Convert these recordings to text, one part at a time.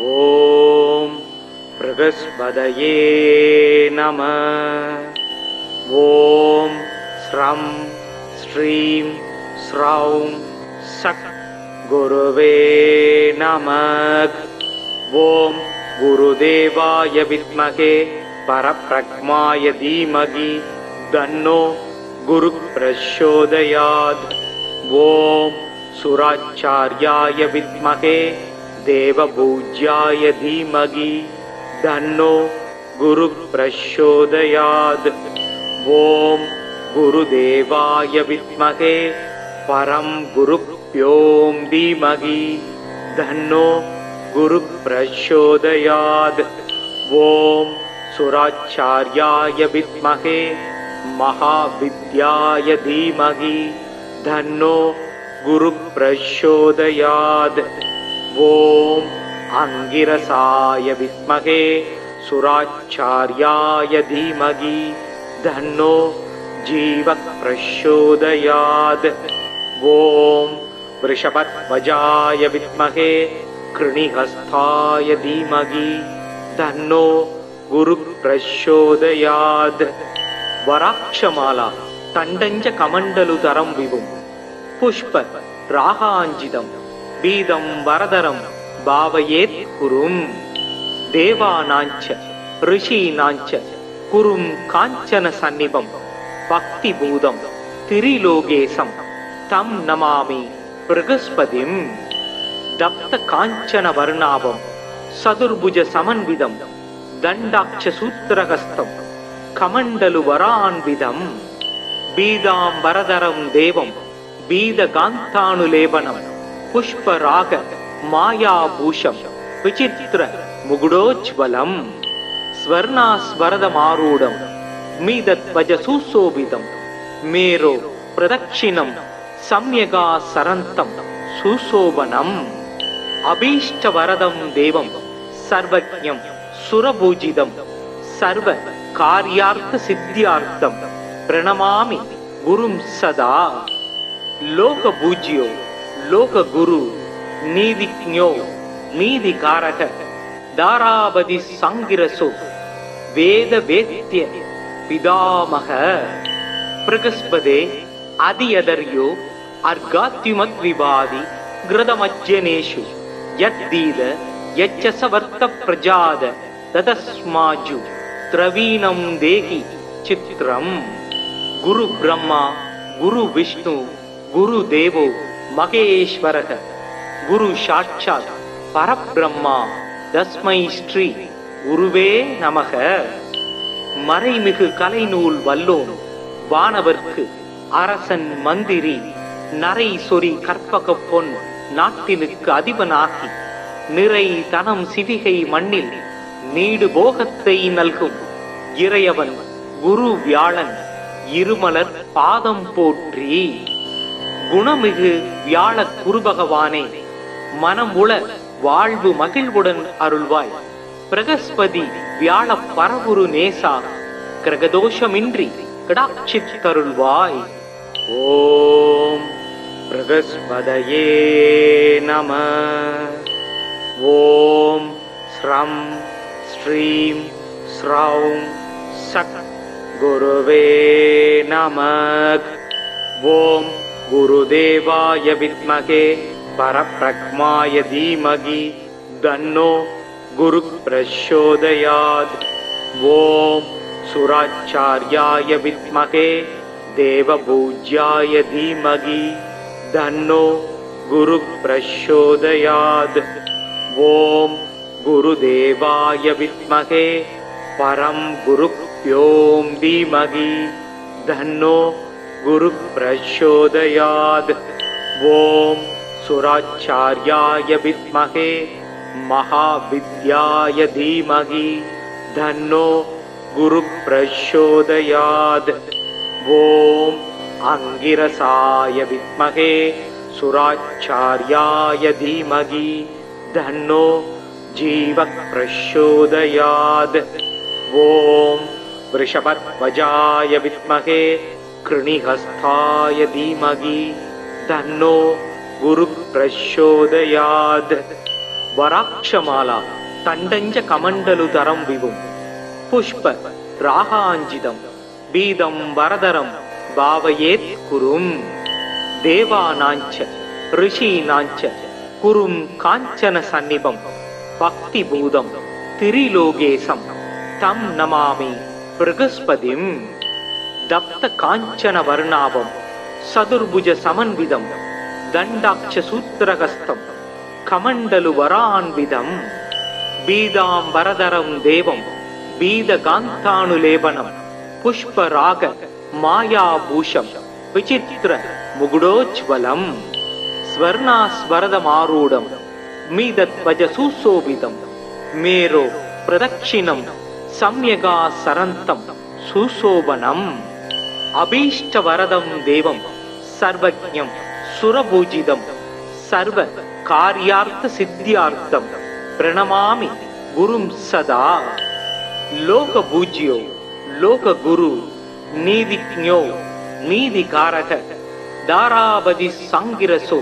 ஓம் பிரகஸ்பதயே நம. ஓம் ஸ்ரம் ஸ்ரீம் ஸ்ரௌம் சக் குருவே நமக். ஓம் குருதேவாய வித்மகே பரப்ரக்மாய தீமகி தன்னோ குரு பிரச்சோதயாத். ஓம் சுராச்சார்யாய வித்மகே தேவபூஜ்யாய தீமகி தன்னோ குரு பிரச்சோதயாத். ஓம் குருதேவாய வித்மகே பரம் குருப்யோம் தீமகி தன்னோ குரு பிரச்சோதயாத். ஓம் சுராச்சார்யாய வித்மகே மகாவித்யாய தீமகி தன்னோ குரு பிரச்சோதயாத். ஓம் அங்கிரசாய வித்மகே சுராச்சார்யாய தீமகி தன்னோ ஜீவ பிரச்சோதயாத். ஓம் விருஷபத்வஜாய வித்மகே கிருணிஹஸ்தாய தீமகி தன்னோ குரு பிரச்சோதயாத். வராக்ஷமாலா தண்டஞ்ச கமண்டலுதரம் விவும் புஷ்ப ராகாஞ்சிதம் பீதம் வரதரம் பாவயேத் குரும். தேவானாஞ்ச ரிஷீனாஞ்ச குரும் காஞ்சன சந்நிபம் பக்தி பூதம் திரிலோகேசம் தம் நமாமி பிரகஸ்பதிம். தப்த காஞ்சன வர்ணாபம் சதுர்புஜ சமன்விதம் தண்டாட்ச சூத்திரகஸ்தம் கமண்டலு வரான்விதம் பீதாம் வரதரம் தேவம் பீதகாந்தானுலேபனம் புஷ்பராக மாயாபூஷம் விசித்திர முகுடோஜ்வலம் ஸ்வர்ணாஸ்வரதமாரூடம் மீதத்வஜ சுசோபிதம் மேரோ பிரதட்சிணம் சம்யகா சரந்தம் சுசோபனம் அபீஷ்டவரதம் தேவம் சர்வஜ்ஞம் சுரபூஜிதம் சர்வ காரியார்த்த சித்தியார்த்தம் பிரணமாமி குரும் சதா. லோக பூஜ்யோ லோக குரு நீதிஜ்ஞோ நீதிகாரக தாராபதி சங்கிரசோ வேத வேத்ய பிதாமக. பிரகஸ்பதே அதியதர்யோ அர்காத்யுமத் விவாதி கிருதமஜ்ஜனேஷு யத்தீத யச்சசவர்த்த பிரஜாத ததஸ்மாஜு த்ரவீணம் தேகி சித்ரம். குரு பிரம்மா குரு விஷ்ணு குரு தேவோ மகேஸ்வரக குரு சாட்சாத் பரபிரம்மா தஸ்மை ஸ்ரீ குருவே நமக. மறைமிகு கலைநூல் வல்லோன் வானவர்க்கு அரசன் மந்திரி நரை சொறி கற்பக பொன் நாட்டினுக்கு அதிபனாகி நிறை தனம் சிவிகை மண்ணில் நீடு போகத்தை நல்கும் இறையவன் குரு வியாழன் இருமலர் பாதம் போற்றி. குணமிகு வியாழ குருபகவானே மனம் உள வாழ்வு மகிழ்வுடன் அருள்வாய். பிரகஸ்பதி வியாழ பரகுரு நேசா கிரகதோஷமின்றி கடாட்சித்தருள்வாய். ஓம் பிரகஸ்பதயே நம. ஓம் ஸ்ரம் ஸ்ரீம் ஸ்ரௌம் சக் குருவே நமக். ஓம் குருதேவாய வித்மகே பரப்ரக்மாய தீமகி தன்னோ குரு பிரச்சோதயாத். ஓம் சுராச்சார்யாய வித்மகே தேவபூஜ்யாய தீமகி தன்னோ குரு பிரச்சோதயாத். ஓம் குருதேவாய வித்மகே பரம் குருப்யோம் தீமகி தன்னோ குரு பிரச்சோதயாத். ஓம் சுராச்சார்யாய வித்மகே மகாவித்யாய தீமகி தன்னோ குரு பிரச்சோதயாத். ஓம் அங்கிரசாய வித்மகே சுராச்சார்யாய தீமகி தன்னோ ஜீவ பிரச்சோதயாத். ஓம் விருஷபத்வஜாய வித்மகே கிருணிஹஸ்தாய தீமகி தன்னோ குரு பிரச்சோதயாத். వరాక్షమాల తండంజ కమండలుధరం విభుం పుష్ప రాహాంజితం బీదం వరదరం భావయేత్ కురుం దేవానాంచ ఋషీనాంచ కురుం కాంచన సన్నిభం భక్తిభూతం తిరిలోకేశం తం నమామి బృహస్పతిం దప్త కాంచన వర్ణాభం సదుర్భుజ సమన్వితం దండాక్ష సూత్రహస్తం కమండలు వరాన్వితం బీదాంబరధరం దేవం బీదగాంతానులేపనం పుష్పరాగ మాయాభూషం విచిత్ర ముగుడోజ్వలం స్వర్ణాస్వరదమారూఢం మీదధ్వజ సుశోభితం మేరో ప్రదక్షిణం సమ్యగా సరంతం సుశోభనం అభీష్టవరదం దేవం సర్వజ్ఞం సురభూజితం సర్వ కార్యార్థ సిద్ధ్యార్థం ప్రణమామి గురుం సదా లోకభూజ్యో లోకగురు నీదిజ్ఞో నీదికారక దారాబది సంగిరసో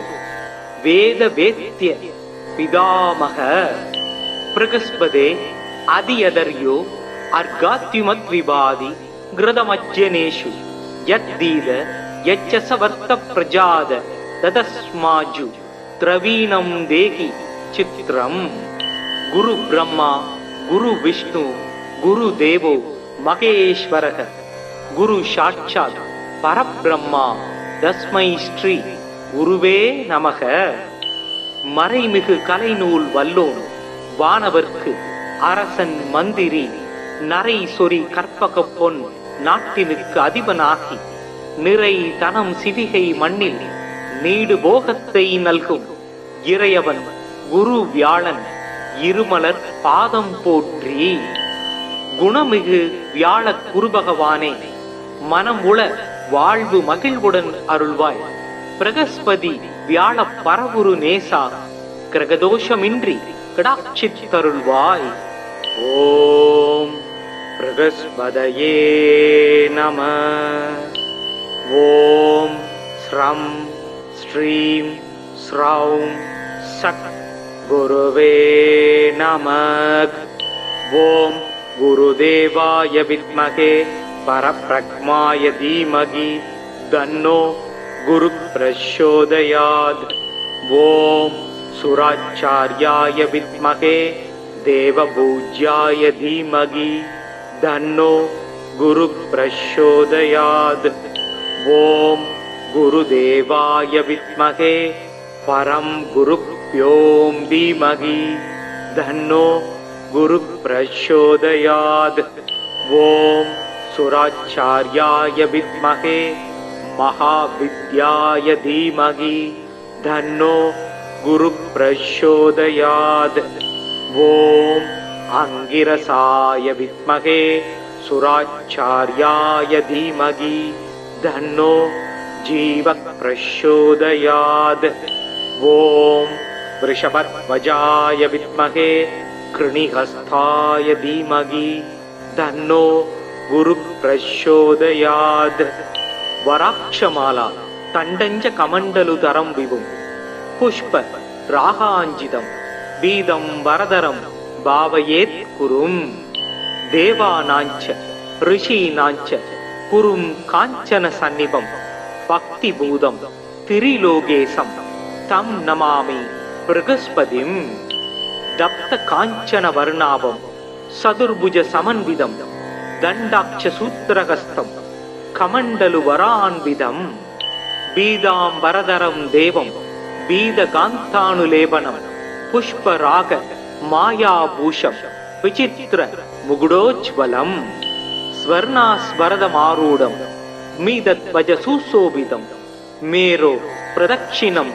వేదవేత్య పితామహ బృహస్పతే అదియదర్యో అర్గాత్యుమద్వివాది గ్రదమజ్జనేషు యద్దీద యచ్చసవర్త ప్రజాద తదస్మాజు ద్రవీణం దేహి చిత్రం గురు బ్రహ్మ గురు విష్ణు గురు దేవో మహేశ్వరః గురు సాక్షాత్ பரபிரம்மா தஸ்மை ஸ்ரீ குருவே நமக. மறைமிகு கலைநூல் வல்லோன் வானவர்க்கு அரசன் மந்திரி நரை சொறி கற்பக பொன் நாட்டினுக்கு அதிபனாகி நிறை தனம் சிவிகை மண்ணில் நீடு போகத்தை நல்கும் இறையவன் குரு வியாழன் இருமலர் பாதம் போற்றி. குணமிகு வியாழ குருபகவானே மனம் உள வாழ்வு மகிழ்வுடன் அருள்வாய். பிரகஸ்பதி வியாழ பரவுரு நேசா கிரகதோஷமின்றி கடாட்சித்தருள்வாய். ஓம் பிரகஸ்பதயே நம. ஓம் ஸ்ரம் ஸ்ரீம் ஸ்ரௌம் சட் குருவே நமக். ஓம் குருதேவாய வித்மகே பரப்ரக்மாய தீமகி தன்னோ குரு பிரச்சோதயாத். ஓம் சுராச்சார்யாய வித்மகே தேவபூஜ்யாய தீமகி தன்னோ குரு பிரச்சோதயாத். ஓம் குருதேவாய வித்மகே பரம் குருப்யோம் தீமகி தன்னோ குரு பிரச்சோதயாத். ஓம் சுராச்சார்யாய வித்மகே மகாவித்யாய தீமகி தன்னோ குரு பிரச்சோதயாத். ஓம் அங்கிரசாய வித்மகே சுராச்சார்யாய தீமகி தன்னோ ஜீவ பிரச்சோதயாத். ஓம் விருஷபத்வஜாய வித்மகே கிருணிஹஸ்தாய தீமகி தன்னோ குரு பிரச்சோதயாத். வராட்சமாலா தண்டஞ்ச கமண்டலுதரம் விபும் புஷ்ப ராகாஞ்சிதம் பீதம் வரதரம் பாவயேத் குரும் தேவானாஞ்ச ரிஷீனாஞ்ச குரும் காஞ்சன சன்னிபம் பக்திபூதம் திரிலோகேசம் தம் நமாமி பிரகஸ்பதிம். தப்த காஞ்சன வர்ணாபம் சதுர்புஜ சமன்விதம் தண்டாட்ச சூத்திரஹஸ்தம் கமண்டலு வரான்விதம் பீதாம்பரதரம் தேவம் பீதகாந்தானுலேபனம் புஷ்பராக மாயாபூஷம் விசித்திர முகுடோஜ்வலம் ஸ்வர்ணாஸ்வரதமாரூடம் மீதத்வஜ சுசோபிதம் மேரோ பிரதக்ஷிணம்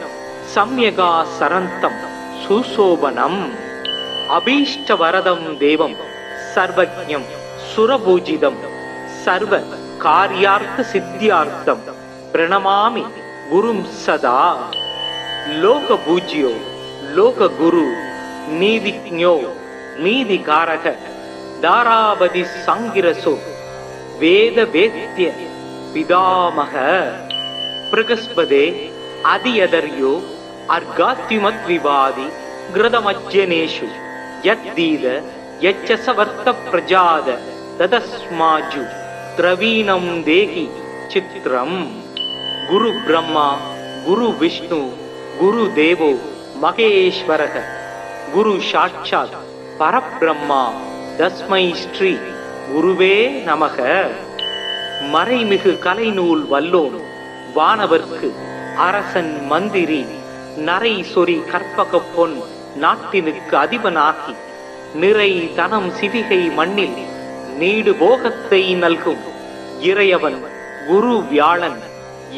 சம்யகா சரந்தம் சுசோபனம் அபீஷ்டவரதம் தேவம் சர்வஜ்ஞம் சுரபூஜிதம் சர்வ காரியார்த்த சித்தியார்த்தம் பிரணமாமி குரும் சதா. லோகபூஜ்யோ லோககுரு நீதிஜ்ஞோ நீதிகாரக தாராபதி சங்கிரசோ வேதவேத்ய பிதாமக பிரகஸ்பதே அதியதர்யோ அர்காத்யுமத்விவாதி घृतमज्जनेषु यद्दीद यच्चसवर्त प्रजाद तदस्माजु द्रवीणं देहि चित्रम्। गुरु ब्रह्मा गुरु विष्णु गुरु देवो महेश्वरः गुरु साक्षात् परब्रह्मा तस्मै श्री गुरुवे நமக. மறைமிகு கலைநூல் வல்லோன் வானவர்க்கு அரசன் மந்திரி நரை சொறி கற்பக பொன் நாட்டினுக்கு அதிபனாகி நிறை தனம் சிவிகை மண்ணில் நீடு போகத்தை நல்கும் இறையவன் குரு வியாழன்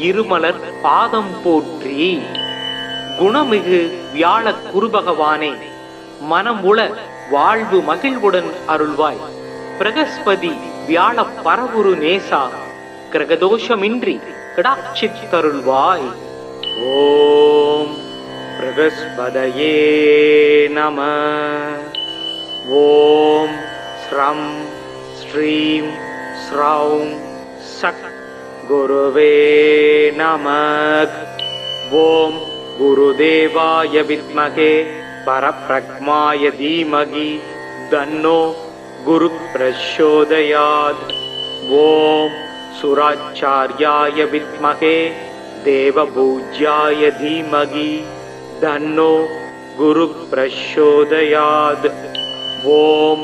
இருமலர் பாதம் போற்றி. குணமிகு வியாழ குருபகவானே மனம் உள வாழ்வு மகிழ்வுடன் அருள்வாய். பிரகஸ்பதி வியாழ பரவுரு நேசா கிரகதோஷமின்றி கடாட்சித்தருள்வாய். ஓம் பிரகஸ்பதயே நம. ஓம் ஸ்ரம் ஸ்ரீம் ஸ்ரௌம் சக் குருவே நமக். ஓம் குருதேவாய வித்மகே பரப்ரக்மாய தீமகி தன்னோ குரு பிரச்சோதயாத். ஓம் சுராச்சார்யாய வித்மகே தேவபூஜ்யாய தீமகி தன்னோ குரு பிரச்சோதயாத். ஓம்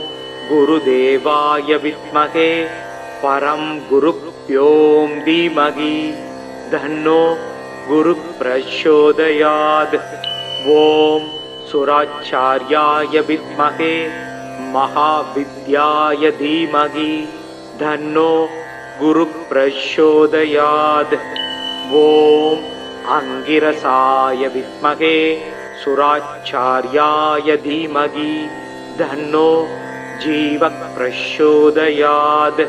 குருதேவாய வித்மகே பரம் குருப்யோம் தீமகி தன்னோ குரு பிரச்சோதயாத். ஓம் சுராச்சார்யாய வித்மகே महाविद्याय धीमहि धन्नो गुरु प्रचोदयात्. ओम अंगिरसाय विद्महे सुराचार्याय धीमहि धन्नो जीव प्रचोदयात्.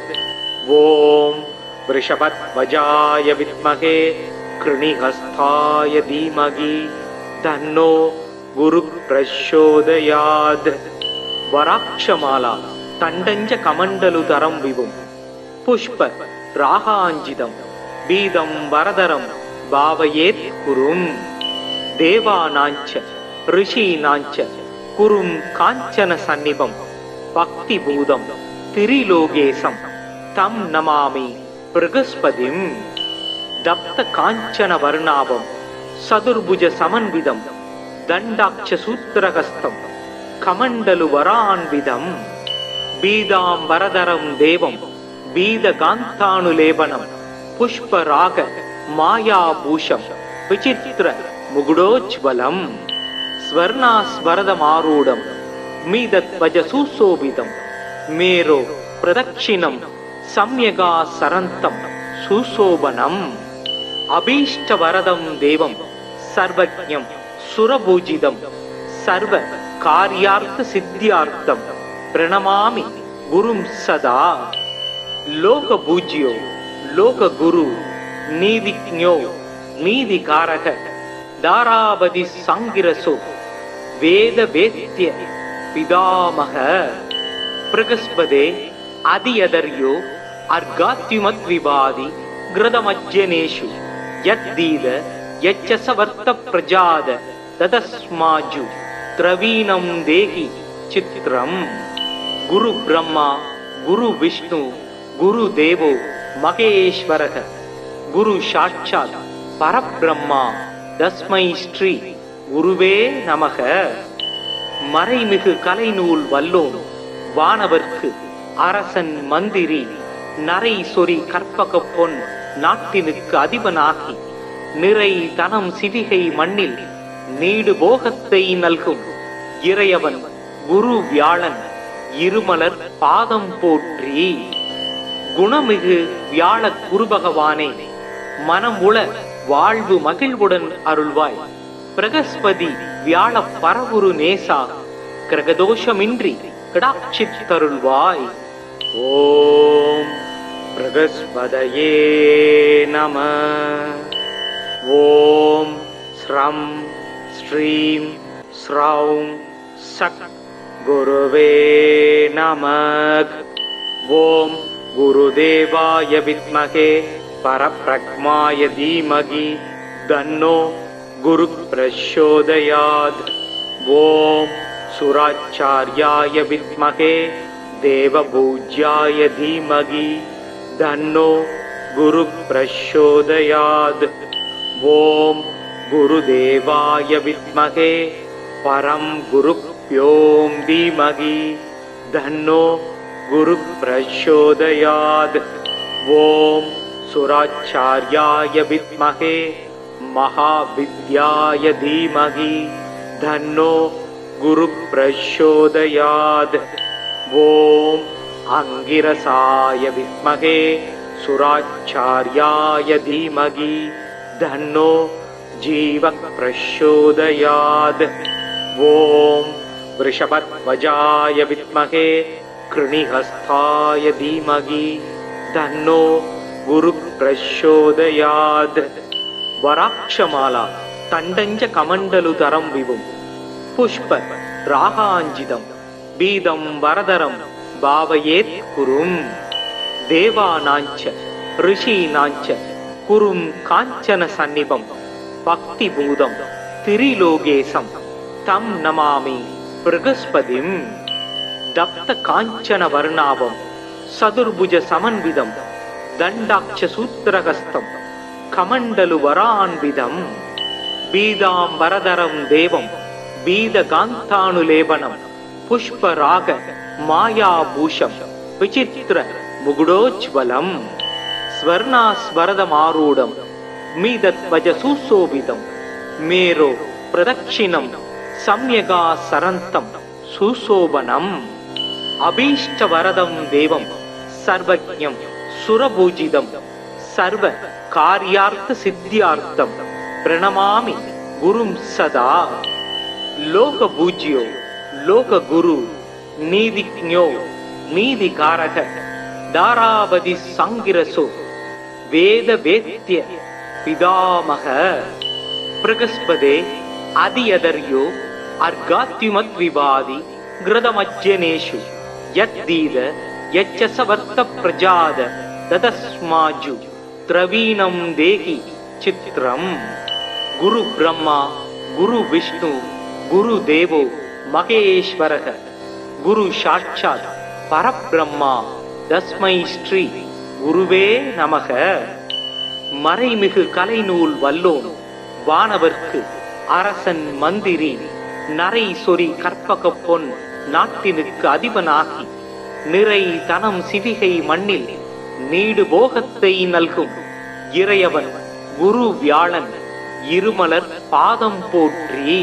ओम वृषभध्वजाय विद्महे कृणिहस्ताय धीमहि धन्नो गुरु प्रचोदयात्. वराक्षमाला तंडंज कमंडलुधरं विभुं पुष्प रागांजितं बीदं वरदरं भावयेत् कुरुं. देवानांच ऋषीनांच कुरुं कांचन सन्निभं भक्तिभूतं त्रिलोकेशं तं नमामि बृहस्पतिं. दप्त कांचन वर्णाभं सदुर्भुज समन्वितं दंडाक्ष सूत्रहस्तं कमंडलु वरान्विदं बीदांबरधरं देवं बीदकान्तानुलेपनं पुष्पराग मायाभूषं विचित्र मुकुटोज्ज्वलं स्वर्णास्वरदमारूढं मीदध्वज सुशोभितं मेरो प्रदक्षिणं सम्यगासरन्तं सुशोभनम्. अभीष्टवरदं देवं सर्वज्ञं सुरपूजितं सर्व कार्यार्थ सिद्ध्यार्थं प्रणमामि गुरुं सदा. लोक पूज्यो लोक गुरु नीतिज्ञो नीतिकारक दारावधि सांगिरसो वेद वेद्य पितामह. प्रगस्पदे अधियदर्यो अर्गात्युमत् विवादि घृतमज्जनेषु यद्दीद यच्चसवर्त प्रजाद तदस्माजु द्रवीणं देहि चित्रम्. गुरु ब्रह्मा गुरु विष्णु गुरु देवो महेश्वरः गुरु साक्षात् परब्रह्मा तस्मै श्री गुरुवे நமக. மறைமிகு கலைநூல் வல்லோன் வானவர்க்கு அரசன் மந்திரி நரை சொறி கற்பக பொன் நாட்டினுக்கு அதிபனாகி நிறை தனம் சிவிகை மண்ணில் நீடு போகத்தை நல்கும் இறையவன் குரு வியாழன் இருமலர் பாதம் போற்றி. குணமிகு வியாழ குருபகவானே மனம் உள வாழ்வு மகிழ்வுடன் அருள்வாய். பிரகஸ்பதி வியாழ பரவுரு நேசா கிரகதோஷமின்றி கடாட்சித்தருள்வாய். ஓம் பிரகஸ்பதயே நம. ஓம் ஸ்ரம் ஸ்ரீம் ஸ்ரௌம் சக் குருவே நமக். ஓம் குருதேவாய வித்மகே பரப்ரக்மாய தீமகி தன்னோ குரு பிரச்சோதயாத். ॐ सुराचार्याय विद्महे देवपूज्याय धीमहि तन्नो गुरुः प्रचोदयात्। ॐ गुरुदेवाय विद्महे परं गुरुभ्यो धीमहि तन्नो गुरुः प्रचोदयात्। ॐ सुराचार्याय विद्महे महाविद्याय धीमहि तन्नो गुरुः प्रचोदयात्। ॐ अंगिरसाय विद्महे सुराचार्याय धीमहि तन्नो जीवः प्रचोदयात्। ॐ वृषभध्वजाय विद्महे कृणिहस्ताय धीमहि तन्नो गुरुः प्रचोदयात्। वराक्षमाला तण्डञ्च कमण्डलुतरं विभुं पुष्प रागाञ्जितं बीदं वरदरं भावयेत् कुरुं। देवानाञ्च ऋषीणाञ्च कुरुं काञ्चन सन्निभं भक्तिभूतं त्रिलोकेशं तं नमामि बृहस्पतिं। दप्त काञ्चन वर्णाभं सदुर्भुज समन्वितं दण्डाक्ष सूत्रहस्तं कमण्डलु वरान्वितं बीदाम्बरधरं देवं बीदकान्तानुलेपनं पुष्पराग मायाभूषं विचित्र मुकुटोज्ज्वलं स्वर्णास्वरदमारूढं मीदध्वज सुशोभितं मेरो प्रदक्षिणं सम्यगासरन्तं सुशोभनम्। अभीष्टवरदं देवं सर्वज्ञं सुरपूजितं सर्व कार्यार्थ सिद्ध्यार्थं प्रणमामि गुरुं सदा। लोकपूज्यो लोकगुरु नीतिज्ञो नीतिकारक दारावति संगिरसो वेदवेद्य पितामह। बृहस्पते अधियदर्यो अर्घात्युमद्विवादि घृतमज्जनेषु यद्दीद यच्चसवर्त प्रजाद ददस्माजु द्रवीणं देहि चित्रम्। गुरु ब्रह्मा गुरु विष्णु गुरु देवो महेश्वरः गुरु साक्षात् परब्रह्मा तस्मै श्री गुरुवे நமக। மறைமிகு கலைநூல் வல்லோன் வானவர்க்கு அரசன் மந்திரி நரை சொறி கற்பக பொன் நாட்டினுக்கு அதிபனாகி நிறை தனம் சிவிகை மண்ணில் நீடு போகத்தை நல்கும் இறையவன் குரு வியாழன் இருமலர் பாதம் போற்றி।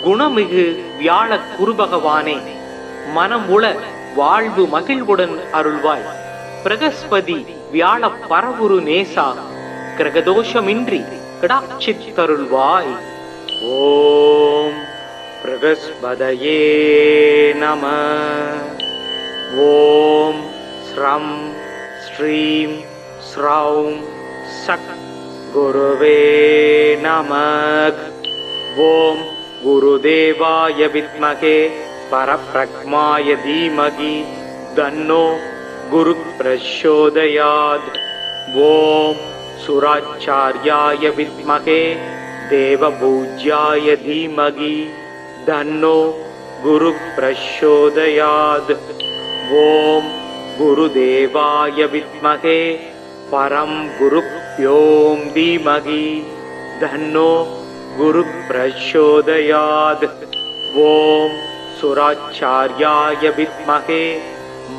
குணமிகு வியாழ குருபகவானே மனம் உள வாழ்வு மகிழ்வுடன் அருள்வாய்। பிரகஸ்பதி வியாழ பரவுரு நேசா கிரகதோஷமின்றி கடாட்சித்தருள்வாய்। ஓம் பிரகஸ்பதயே நம। ஓம் ஸ்ரம் ஸ்ரீம் ஸ்ரௌம் சக் குருவே நமக்। ஓம் குருதேவாய வித்மகே பரப்ரக்மாய தீமகி தன்னோ குருः பிரச்சோதயாத்। ஓம் சுராச்சார்யாய வித்மகே தேவபூஜ்யாய தீமகி தன்னோ குருः பிரச்சோதயாத்। ஓம் குருதேவாய வித்மகே பரம் குருப்யோ தீமகி தன்னோ குருः பிரச்சோதயாத்। ஓம் சுராச்சார்யாய வித்மகே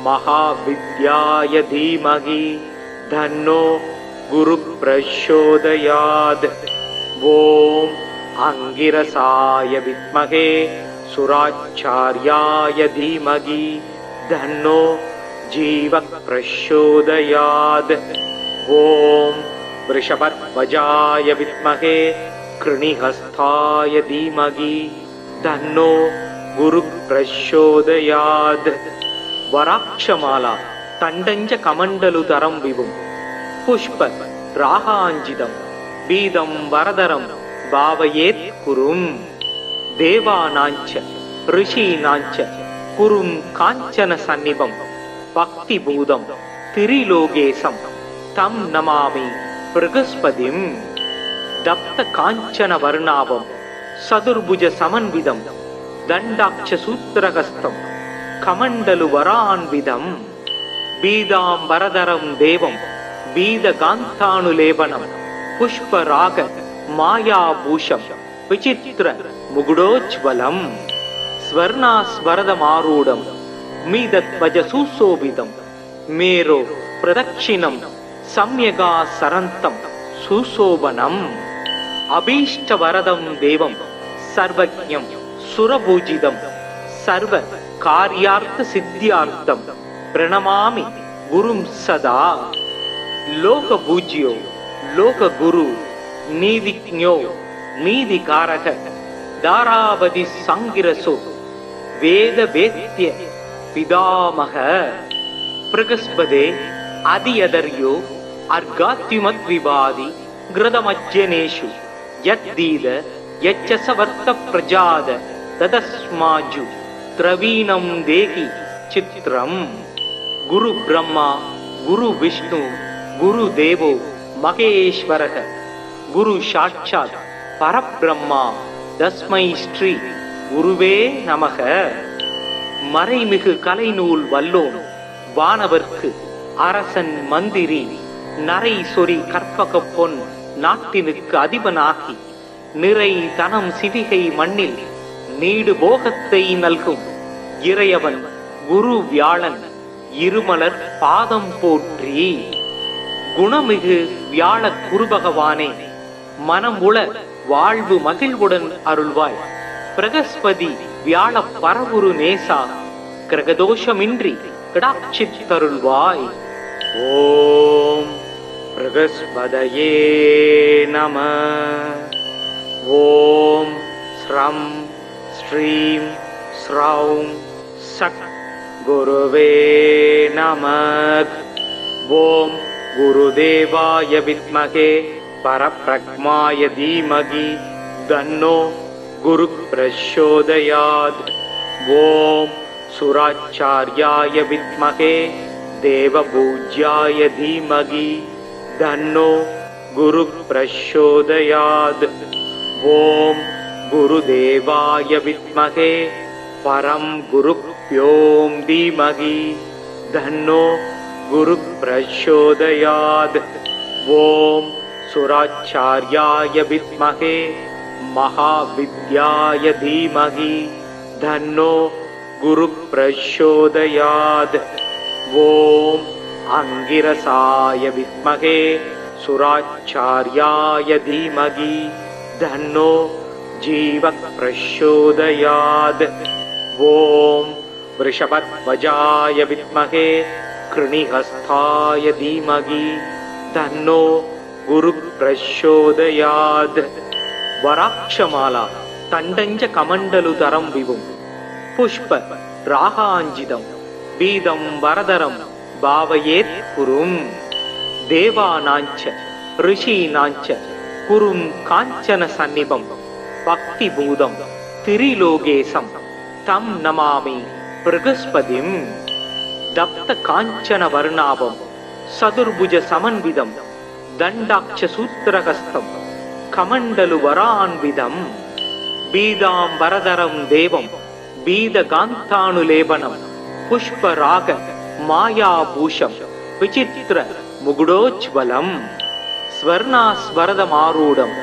महाविद्याय धीमहि तन्नो गुरुः प्रचोदयात्। ॐ अंगिरसाय विद्महे सुराचार्याय धीमहि तन्नो जीवः प्रचोदयात्। ॐ वृषभध्वजाय विद्महे कृणिहस्ताय धीमहि तन्नो गुरुः प्रचोदयात्। वराक्षमाला तण्डञ्च कमण्डलुतरं विभुं पुष्प रागाञ्जितं बीदं वरदरं भावयेत् कुरुं। देवानाञ्च ऋषीणाञ्च कुरुं काञ्चन सन्निभं भक्तिभूतं त्रिलोकेशं तं नमामि बृहस्पतिं। दप्त काञ्चन वर्णाभं सदुर्भुज समन्वितं தண்டாட்ச சூத்திரகஸ்தம் கமண்டலு வரான்விதம் பீதாம்பரதரம் தேவம் பீதகாந்தானுலேபனம் புஷ்பராக மாயாபூஷம் விசித்திர முகுடோஜ்வலம் ஸ்வர்ணாஸ்வரதமாரூடம் மீதத்வஜ சுசோபிதம் மேரோ பிரதட்சிணம் சம்யகா சரந்தம் சுசோபனம் அபீஷ்டவரதம் தேவம் சர்வஜ்ஞம் சுரபூஜிதம் சர்வ காரியார்த்த சித்தியார்த்தம் பிரணமாமி குரும் சதா லோக பூஜ்யோ லோக குரு நீதிஜ்ஞோ நீதிகாரக தாராவதி சங்கிரசோ வேத வேத்ய பிதாமக பிரகஸ்பதே அதியதர்யோ அர்காத்யுமத் விவாதி கிருதமஜ்ஜனேஷு யத்தீத யச்சசவர்த்த பிரஜாத ததஸ்மாஜு திரவீணம் தேகி சித்ரம் குரு பிரம்மா குரு விஷ்ணு குரு தேவோ மகேஸ்வரக குரு சாட்சாத் பரபிரம்மா தஸ்மை ஸ்ரீ குருவே நமக மறைமிகு கலைநூல் வல்லோன் வானவர்க்கு அரசன் மந்திரி நரை சொறி கற்பக பொன் நாட்டினுக்கு அதிபனாகி நிறை தனம் சிவிகை மண்ணில் நீடு போகத்தை நல்கும் இறையவன் குரு வியாழன் இருமலர் பாதம் போற்றி குணமிகு வியாழ குருபகவானே மனம் உள வாழ்வு மகிழ்வுடன் அருள்வாய் பிரகஸ்பதி வியாழ பரவுரு நேசா கிரகதோஷமின்றி கிடாட்சித்தருள்வாய் ஓம் பிரகஸ்பதயே நம ஓம் ஸ்ரம் ஸ்ரீம் ஸ்ரௌம் சக் குருவே நமக் ஓம் குருதேவாய வித்மகே பரப்ரக்மாய தீமகி தன்னோ குரு பிரச்சோதயாத் ஓம் சுராச்சார்யாய வித்மகே தேவபூஜ்யாய தீமகி தன்னோ குரு பிரச்சோதயாத் ஓம் குருதேவாய வித்மகே பரம் குருப்யோம் தீமகி தன்னோ குரு பிரச்சோதயாத் ஓம் சுராச்சார்யாய வித்மகே மகாவித்யாய தீமகி தன்னோ குரு பிரச்சோதயாத் ஓம் அங்கிரசாய வித்மகே சுராச்சார்யாய தீமகி தன்னோ ஜீவ பிரச்சோதயாத் ஓம் விருஷபத்வஜாய வித்மகே கிருணிஹஸ்தாய தீமகி தன்னோ குரு பிரச்சோதயாத் வராட்சமாலா தண்டஞ்ச கமண்டலுதரம் விவும் புஷ்ப ராகாஞ்சிதம் பீதம் வரதரம் பாவயேத் குரும் தேவானாஞ்ச ரிஷீனாஞ்ச குரும் காஞ்சன சந்நிபம் பக்தி பூதம் திரிலோகேசம் தம் நமாமி பிரகஸ்பதிம் தப்த காஞ்சன வர்ணாபம் சதுர்புஜ சமன்விதம் தண்டாட்ச சூத்திரகஸ்தம் கமண்டலு வரான்விதம் பீதாம்பரதரம் தேவம் பீதகாந்தானுலேபனம் புஷ்பராக மாயாபூஷம் விசித்திர முகுடோஜ்வலம் ஸ்வர்ணாஸ்வரதமாரூடம்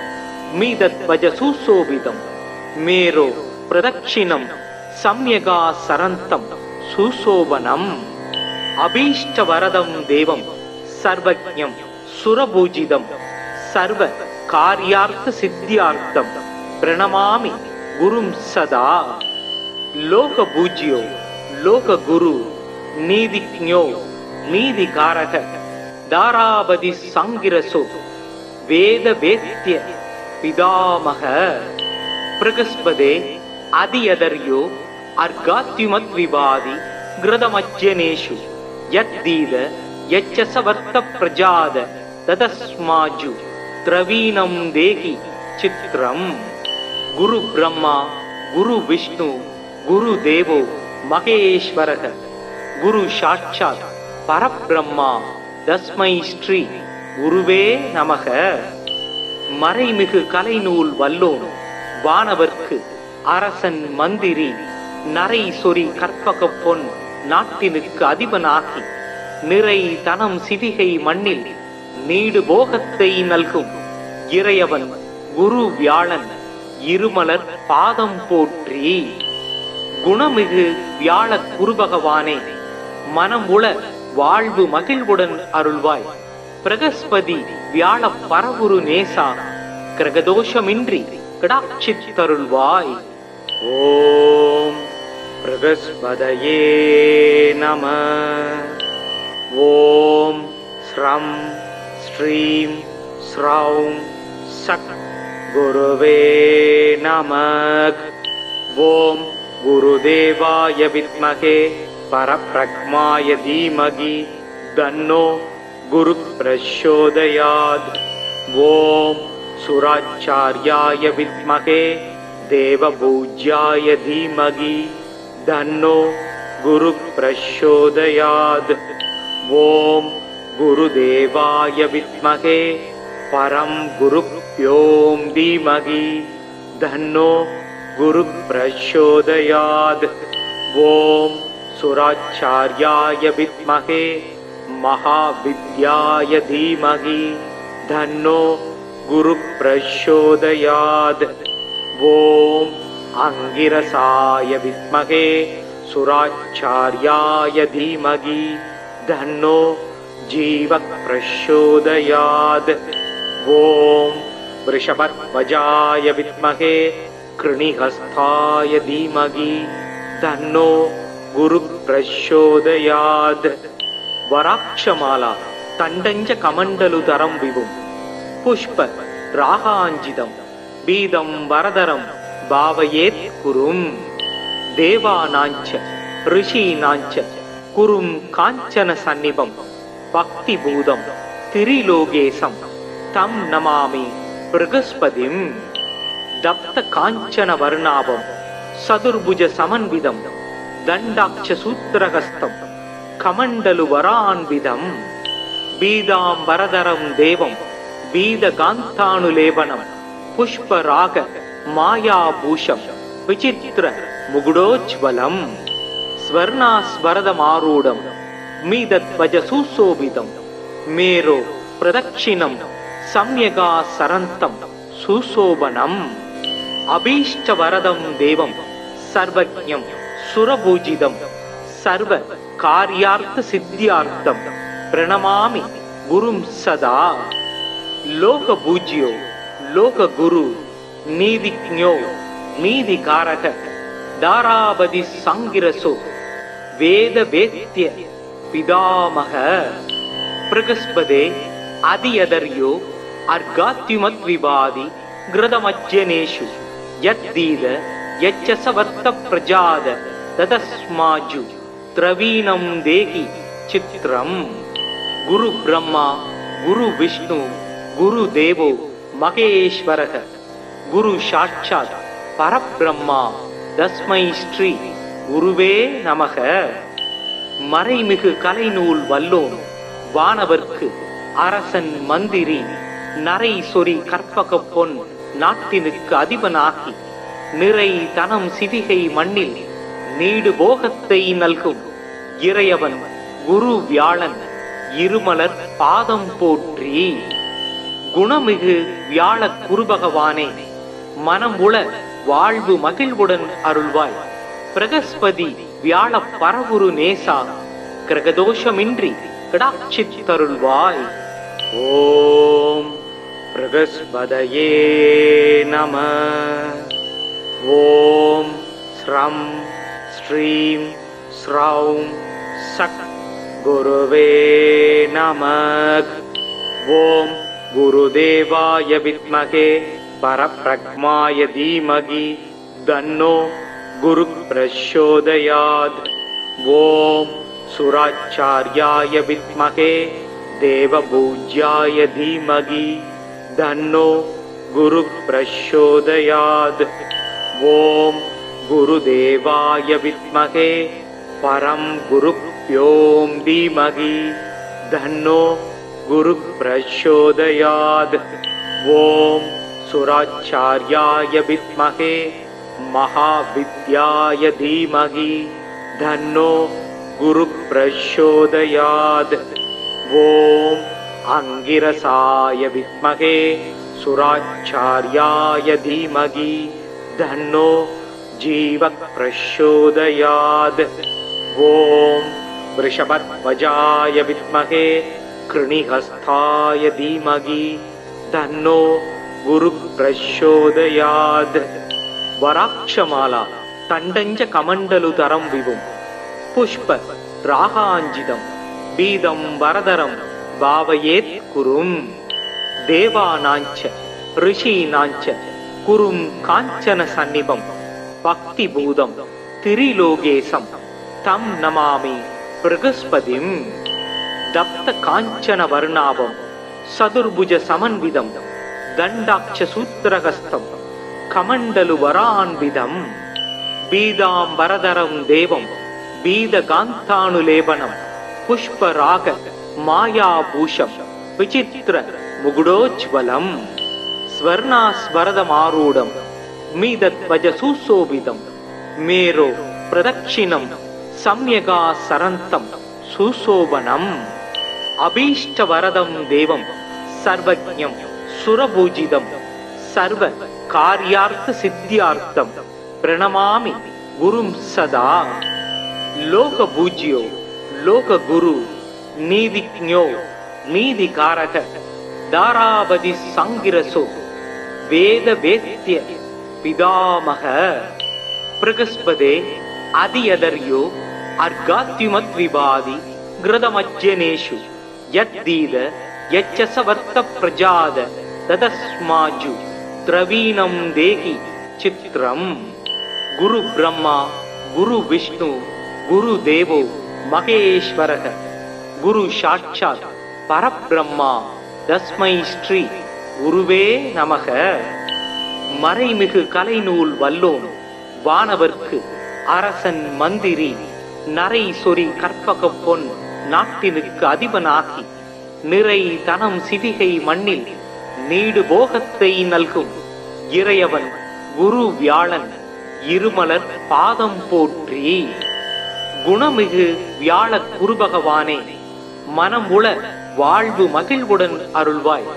மீதத்வஜ சுசோபிதம் மேரோ பிரதட்சிணம் சம்யகா சரந்தம் சுசோபனம் அபீஷ்டவரதம் தேவம் சர்வஜ்ஞம் சுரபூஜிதம் சர்வ காரியார்த்த சித்தியார்த்தம் பிரணமாமி குரும் சதா லோக பூஜ்யோ லோக குரு நீதிஜ்ஞோ நீதிகாரக தாராபதி சங்கிரசோ வேத வேத்ய பிதாமக பிரகஸ்பதே அதியதர்யோ அர்காத்யுமத் விவாதி கிருதமஜ்ஜனேஷு யத்தீத யச்சசவர்த்த பிரஜாத ததஸ்மாஜு திரவீணம் தேகி சித்ரம் குரு பிரம்மா குரு விஷ்ணு குரு தேவோ மகேஸ்வரக குரு சாட்சாத் பரபிரம்மா தஸ்மை ஸ்ரீ குருவே நமக மறைமிகு கலைநூல் வல்லோன் வானவர்க்கு அரசன் மந்திரி நரை சொறி கற்பக பொன் நாட்டினுக்கு அதிபனாகி நிறை தனம் சிவிகை மண்ணில் நீடு போகத்தை நல்கும் இறையவன் குரு வியாழன் இருமலர் பாதம் போற்றி. குணமிகு வியாழ குருபகவானே, மனம் உள வாழ்வு மகிழ்வுடன் அருள்வாய். பிரகஸ்பதி வியாழ பரவுரு நேசா, கிரகதோஷமின்றி கடாட்சித்தருள்வாய். ஓம் பிரகஸ்பதயே நம. ஓம் ஸ்ரம் ஸ்ரீம் ஸ்ரௌம் சக் குருவே நமக். ஓம் குருதேவாய வித்மகே பரப்ரக்மாய தீமகி தன்னோ குரு பிரச்சோதயாத். ஓம் சுராச்சார்யாய வித்மகே தேவபூஜ்யாய தீமகி தன்னோ குரு பிரச்சோதயாத். ஓம் குருதேவாய வித்மகே பரம் குருப்யோம் தீமகி தன்னோ குரு பிரச்சோதயாத். ஓம் சுராச்சார்யாய வித்மகே மகாவித்யாய தீமகி தன்னோ குரு பிரச்சோதயாத். ஓம் அங்கிரசாய வித்மகே சுராச்சார்யாய தீமகி தன்னோ ஜீவ பிரச்சோதயாத். ஓம் விருஷபத்வஜாய வித்மகே கிருணிஹஸ்தாய தீமகி தன்னோ குரு பிரச்சோதயாத். வராட்சமாலா தண்டஞ்ச கமண்டலுதரம் விவும் புஷ்ப ராகாஞ்சிதம் பீதம் வரதரம் பாவயேத் குரும். தேவானாஞ்ச ரிஷீனாஞ்ச குரும் காஞ்சன சந்நிபம் பக்தி பூதம் திரிலோகேசம் தம் நமாமி பிரகஸ்பதிம். தப்த காஞ்சன வர்ணாபம் சதுர்புஜ சமன்விதம் தண்டாட்ச சூத்திரகஸ்தம் கமண்டலு வரான்விதம் பீதாம் வரதரம் தேவம் பீதகாந்தானுலேபனம் புஷ்பராக மாயாபூஷம் விசித்திர முகுடோஜ்வலம் ஸ்வர்ணாஸ்வரதமாரூடம் மீதத்வஜ சுசோபிதம் மேரோ பிரதட்சிணம் சம்யகா சரந்தம் சுசோபனம். அபீஷ்டவரதம் தேவம் சர்வஜ்ஞம் சுரபூஜிதம் சர்வ காரியார்த்த சித்தியார்த்தம் பிரணமாமி குரும் சதா. லோக பூஜ்யோ லோக குரு நீதிஜ்ஞோ நீதிகாரக தாராபதி சங்கிரசோ வேத வேத்ய பிதாமக. பிரகஸ்பதே அதியதர்யோ அர்காத்யுமத் விவாதி கிருதமஜ்ஜனேஷு யத்தீத யச்சசவர்த்த பிரஜாத ததஸ்மாஜு திரவீணம் தேகி சித்ரம். குரு பிரம்மா குரு விஷ்ணு குரு தேவோ மகேஸ்வரக குரு சாட்சாத் பரபிரம்மா தஸ்மை ஸ்ரீ குருவே நமக. மறைமிகு கலைநூல் வல்லோன் வானவர்க்கு அரசன் மந்திரி நரை சொறி கற்பக பொன் நாட்டினுக்கு அதிபனாகி நிறை தனம் சிவிகை மண்ணில் நீடு போகத்தை நல்கும் இறையவன் குரு வியாழன் இருமலர் பாதம் போற்றி. குணமிகு வியாழ குருபகவானே, மனம் உள வாழ்வு மகிழ்வுடன் அருள்வாய். பிரகஸ்பதி வியாழ பரவுரு நேசா, கிரகதோஷமின்றி கடாட்சித்தருள்வாய். ஓம் பிரகஸ்பதயே நம. ஓம் ஸ்ரம் ஸ்ரீம் ஸ்ரௌம் சக் குருவே நமக். ஓம் குருதேவாய வித்மகே பரப்ரக்மாய தீமகி தன்னோ குரு பிரச்சோதயாத். ஓம் சுராச்சார்யாய வித்மகே தேவபூஜ்யாய தீமகி தன்னோ குரு பிரச்சோதயாத். ஓம் குருதேவாய வித்மகே பரம் குருப்யோம் தீமகி தன்னோ குரு பிரச்சோதயாத். ஓம் சுராச்சார்யாய வித்மகே महाविद्याय धीमहि तन्नो गुरुः प्रचोदयात्। ॐ अंगिरसाय विद्महे सुराचार्याय धीमहि तन्नो जीवः प्रचोदयात्। ॐ वृषभध्वजाय विद्महे कृणिहस्ताय धीमहि तन्नो गुरुः प्रचोदयात्। वराक्षमाला तण्डञ्च कमण्डलुतरं विभुं पुष्प रागाञ्जितं बीदं वरदरं भावयेत् कुरुं। देवानाञ्च ऋषीणाञ्च कुरुं काञ्चन सन्निभं भक्तिभूतं त्रिलोकेशं तं नमामि बृहस्पतिं। दप्त काञ्चन वर्णाभं सदुर्भुज समन्वितं दण्डाक्ष सूत्रहस्तं कमण्डलुवरान्वितं बीदाम्बरधरं देवं बीदकान्तानुलेपनं पुष्पराग मायाभूषं विचित्र मुकुटोज्ज्वलं स्वर्णास्वरदमारूढं मीदध्वज सुशोभितं मेरो प्रदक्षिणं सम्यगासरन्तं सुशोभनम्। अभीष्टवरदं देवं सर्वज्ञं सुरपूजितं सर्व कार्यार्थ सिद्ध्यार्थं प्रणमामि गुरुं सदा। लोकपूज्यो लोकगुरु नीतिज्ञो नीतिकारक दारावति संगिरसो वेदवेद्य पितामह। बृहस्पते अधियदर्यो अर्घात्युमद्विवादि घृतमज्जनेषु यद्दीद यच्चसवर्त प्रजाद तदस्माजु द्रवीणं देहि चित्रम्। गुरु ब्रह्मा गुरु विष्णु गुरु देवो महेश्वरः गुरु साक्षात् परब्रह्मा तस्मै श्री गुरुवे நமக। மறைமிகு கலைநூல் வல்லோன் வானவர்க்கு அரசன் மந்திரி நரை சொறி கற்பக பொன் நாட்டினுக்கு அதிபனாகி நிறை தனம் சிவிகை மண்ணில் நீடு போகத்தை நல்கும் இறையவன் குரு வியாழன் இருமலர் பாதம் போற்றி। குணமிகு வியாழ குரு பகவானே மனம் உள வாழ்வு மகிழ்வுடன் அருள்வாய்।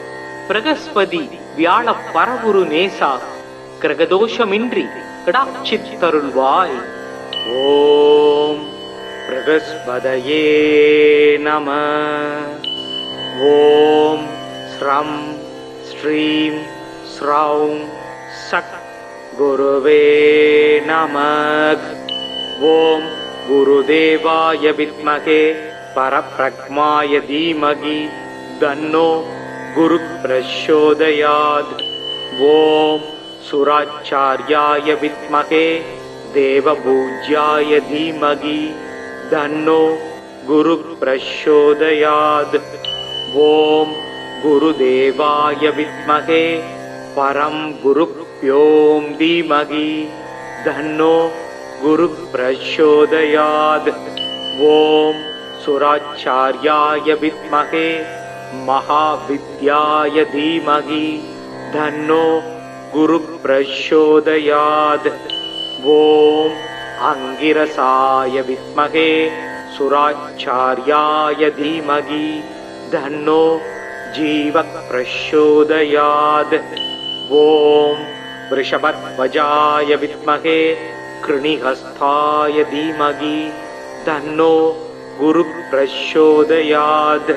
பிரகஸ்பதி வியாழ பரவுரு நேசா கிரகதோஷமின்றி கடாட்சித்தருள்வாய்। ஓம் பிரகஸ்பதயே நம। ஓம் ஸ்ரம் ஸ்ரீம் ஸ்ரௌம் சக் குருவே நமः। ஓம் குருதேவாய வித்மகே பரப்ரக்மாய தீமகி தன்னோ குருः பிரச்சோதயாத்। ஓம் சுராச்சார்யாய வித்மகே தேவபூஜ்யாய தீமகி தன்னோ குருः பிரச்சோதயாத்। ஓம் குருதேவாய வித்மகே பரம் குருப்யோம் தீமகி தன்னோ குருः பிரச்சோதயாத்। ஓம் சுராச்சார்யாய வித்மகே महाविद्याय धीमहि तन्नो गुरुः प्रचोदयात्। ओम अंगिरसाय विद्महे सुराचार्याय धीमहि तन्नो जीवः प्रचोदयात्। ओम वृषभध्वजाय विद्महे कृणिहस्ताय धीमहि तन्नो गुरुः प्रचोदयात्।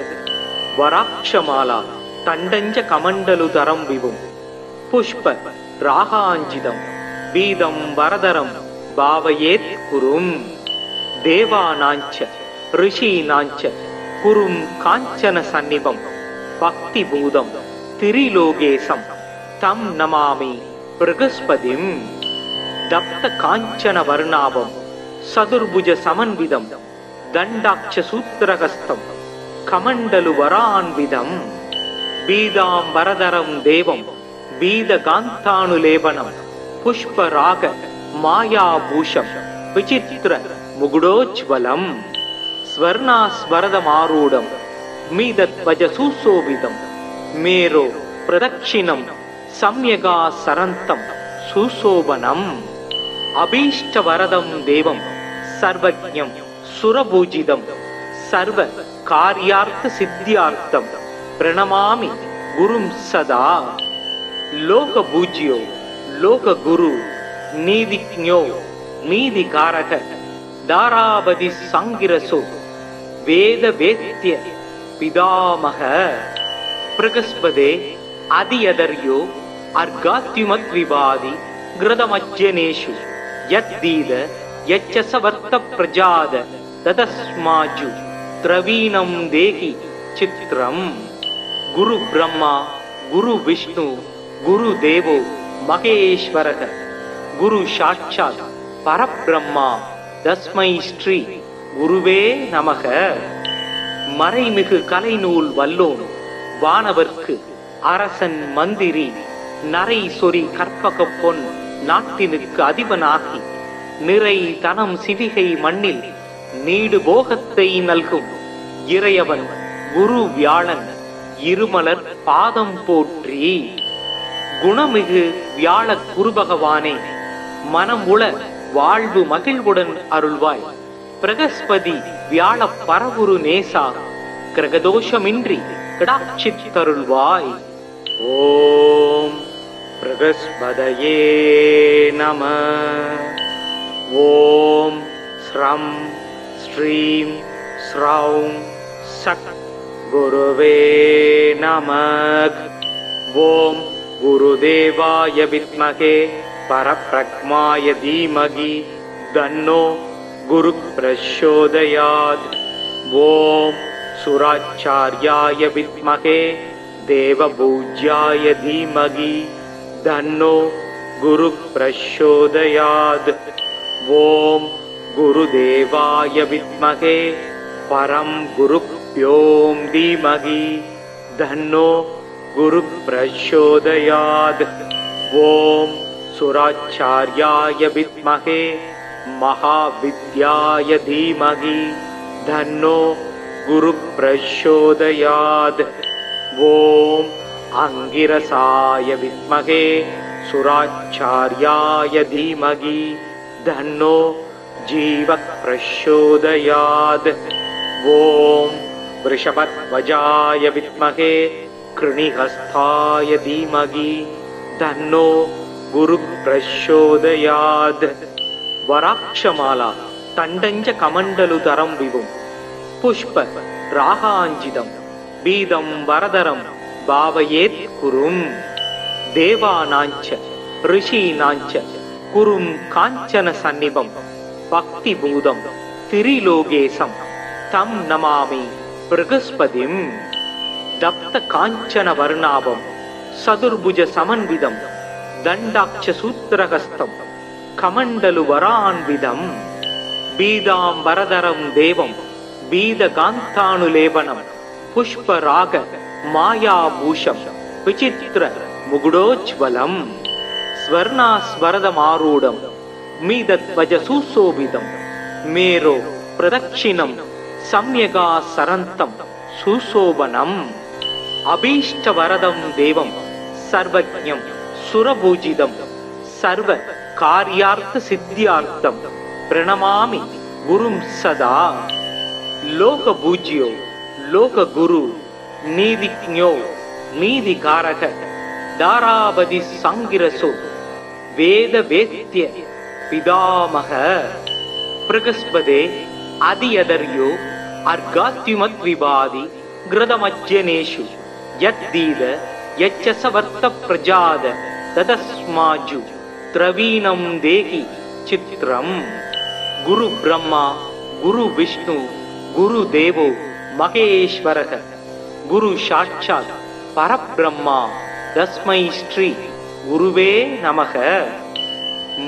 वराक्षमाला तण्डञ्च कमण्डलुतरं विभुं पुष्प रागाञ्जितं बीदं वरदरं भावयेत् कुरुं। देवानाञ्च ऋषीणाञ्च कुरुं काञ्चन सन्निभं भक्तिभूतं त्रिलोकेशं तं नमामि बृहस्पतिं। दप्त काञ्चन वर्णाभं सदुर्भुज समन्वितं दण्डाक्ष सूत्रहस्तं कमण्डलुवरान्वितं बीदाम्बरधरं देवं बीदकान्तानुलेपनं पुष्पराग मायाभूषं विचित्र मुकुटोज्ज्वलं स्वर्णास्वरदमारूढं मीदध्वज सुशोभितं मेरो प्रदक्षिणं सम्यगासरन्तं सुशोभनम्। अभीष्टवरदं देवं सर्वज्ञं सुरपूजितं सर्व कार्यार्थ सिद्ध्यार्थं प्रणमामि गुरुं सदा। लोकपूज्यो लोकगुरु नीतिज्ञो नीतिकारक दारावधि सांगिरसो वेद वेद्य पितामह। प्रगस्पदे अधियदर्यो अर्घात्युमद्विवादि घृतमज्जनेषु यद्दीद यच्चसवर्त प्रजाद ततस्माजु द्रवीणं देहि चित्रम्। गुरु ब्रह्मा गुरु विष्णु गुरु देवो महेश्वरः गुरु साक्षात् परब्रह्मा तस्मै श्री गुरुवे நமக। மறைமிகு கலைநூல் வல்லோன் வானவர்க்கு அரசன் மந்திரி நரை சொறி கற்பக பொன் நாட்டினுக்கு அதிபனாகி நிறை தனம் சிவிகை மண்ணில் நீடு போகத்தை நல்கும் இறையவன் குரு வியாழன் இருமலர் பாதம் போற்றி। குணமிகு வியாழ குருபகவானே மனம் உள வாழ்வு மகிழ்வுடன் அருள்வாய்। பிரகஸ்பதி வியாழ பரவுரு நேசா கிரகதோஷமின்றி கடாட்சித்தருள்வாய்। ஓம் பிரகஸ்பதயே நம। ஓம் ஸ்ரம் ஸ்ரீம் ஸ்ரௌம் சக் குருவே நமக்। ஓம் குருதேவாய வித்மகே பரப்ரக்மாய தீமகி தன்னோ गुरु प्रचोदयात्। ओम सुराचार्याय विद्महे देवपूज्याय धीमहि तन्नो गुरु प्रचोदयात्। ओम गुरुदेवाय विद्महे परम गुरुभ्यो धीमहि तन्नो गुरु प्रचोदयात्। ओम सुराचार्याय विद्महे महाविद्याय धीमहि तन्नो गुरु प्रचोदयात्। ओम अंगिरसाय विद्महे सुराचार्याय धीमहि तन्नो जीव प्रचोदयात्। ओम वृषभध्वजाय विद्महे कृणिहस्ताय धीमहि तन्नो गुरु प्रचोदयात्। वराक्षमाला तंडंज कमंडलुधरं विभुं पुष्प रागांजिदं बीदं वरदरं भावयेत् कुरुं। देवानांच ऋषीनांच कुरुं कांचन सन्निभं भक्तिभूतं त्रिलोकेशं तं नमामि बृहस्पतिं। दप्त कांचन वर्णाभं सदुर्भुज समन्वितं दंडाक्ष सूत्रहस्तं कमंडलु वरान्विदं बीदांबरधरं देवं बीदकान्तानुलेपनं पुष्पराग मायाभूषं विचित्र मुकुटोज्ज्वलं स्वर्णास्वरदमारूढं मीदध्वज सुशोभितं मेरो प्रदक्षिणं सम्यगासरन्तं सुशोभनम्। अभीष्टवरदं देवं सर्वज्ञं सुरपूजितं सर्व कार्यार्थ सिद्ध्यार्थं प्रणमामि गुरुं सदा। लोकपूज्यो लोकगुरु नीतिज्ञो नीतिकारक दारावधि सांगिरसो वेद वेद्य पितामह। प्रगस्पदे अधियदर्यो अर्घात्युमद्विवादि घृतमज्जनेषु यद्दीद यच्चसवर्त प्रजाद ततस्माजु द्रवीणं देहि चित्रम्। गुरु ब्रह्मा गुरु विष्णु गुरु देवो महेश्वरः गुरु साक्षात् परब्रह्मा तस्मै श्री गुरुवे நமக।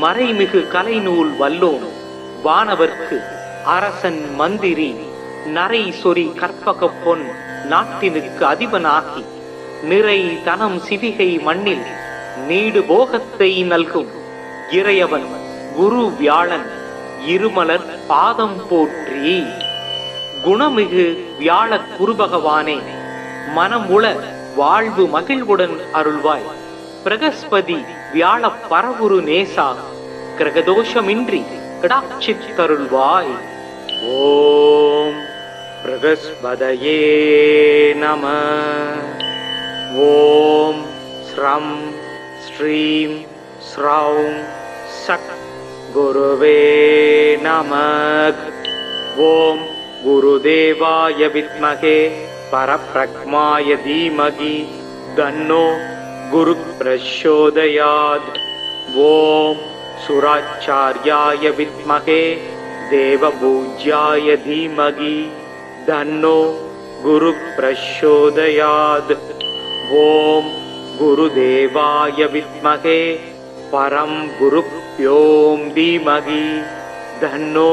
மறைமிகு கலைநூல் வல்லோன் வானவர்க்கு அரசன் மந்திரி நரை சொறி கற்பக பொன் நாட்டினுக்கு அதிபனாகி நிறை தனம் சிவிகை மண்ணில் நீடு போகத்தை நல்கும் இறையவன் குரு வியாழன் இருமலர் பாதம் போற்றி। குணமிகு வியாழ குருபகவானே மனம் உள வாழ்வு மகிழ்வுடன் அருள்வாய்। பிரகஸ்பதி வியாழ பரவுரு நேசா கிரகதோஷமின்றி கடாட்சித்தருள்வாய். ஓம் பிரகஸ்பதயே நம. ஓம் ஸ்ரம் ஸ்ரீம் ஸ்ரௌம் சக் குருவே நமः. ஓம் குருதேவாய வித்மகே பரப்ரக்மாய தீமகி தன்னோ குரு பிரச்சோதயாத். ஓம் சுராச்சார்யாய வித்மகே தேவபூஜ்யாய தீமகி தன்னோ குரு பிரச்சோதயாத். ஓம் குருதேவாய வித்மகே பரம் குருப்யோம் தீமகி தன்னோ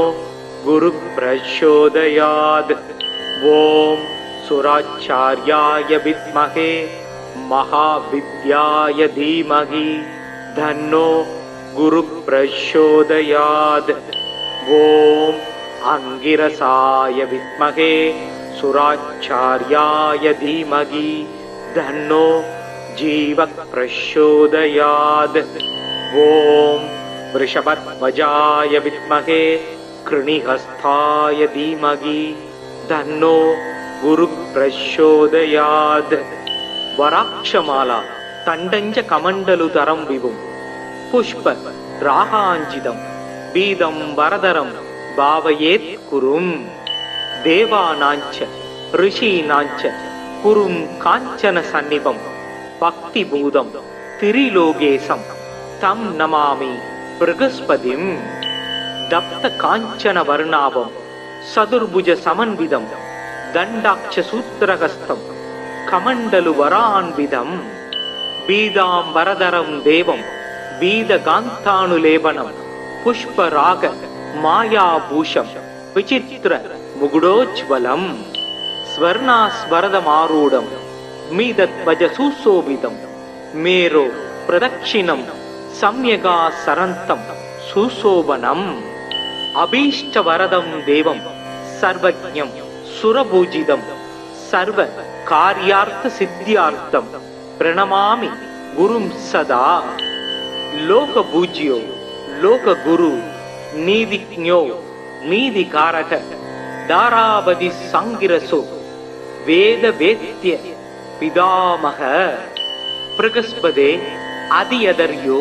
குரு பிரச்சோதயாத். ஓம் சுராச்சார்யாய வித்மகே மகாவித்யாய தீமகி தன்னோ குரு பிரச்சோதயாத். ஓம் அங்கிரசாய வித்மகே சுராச்சார்யாய தீமகி தன்னோ ஜீவ பிரச்சோதயாத். ஓம் விருஷபத்வஜாய வித்மகே கிருணிஹஸ்தாய தீமகி தன்னோ குரு பிரச்சோதயாத். வராட்சமாலா தண்டஞ்ச கமண்டலுதரம் விவும் புஷ்ப ராகாஞ்சிதம் பீதம் வரதரம் பாவயேத் குரும். தேவானாஞ்ச ரிஷீனாஞ்ச குரும் காஞ்சன சந்நிபம் பக்தி பூதம் திரிலோகேசம் தம் நமாமி பிரகஸ்பதிம். தப்த காஞ்சன வர்ணாபம் சதுர்புஜ சமன்விதம் தண்டாட்ச சூத்திரகஸ்தம் கமண்டலு வரான்விதம் பீதாம்பரதரம் தேவம் பீதகாந்தானுலேபனம் புஷ்பராக மாயாபூஷம் விசித்திர முகுடோஜ்வலம் ஸ்வர்ணாஸ்வரதமாரூடம் மீதத்வஜ சுசோபிதம் மேரோ பிரதட்சிணம் சம்யகா சரந்தம் சுசோபனம். அபீஷ்டவரதம் தேவம் சர்வஜ்ஞம் சுரபூஜிதம் சர்வ காரியார்த்த சித்தியார்த்தம் பிரணமாமி குரும் சதா. லோக பூஜ்யோ லோக குரு நீதிஜ்ஞோ நீதிகாரக தாராபதி சங்கிரசோ வேத வேத்ய பிதாமக. பிரகஸ்பதே அதியதர்யோ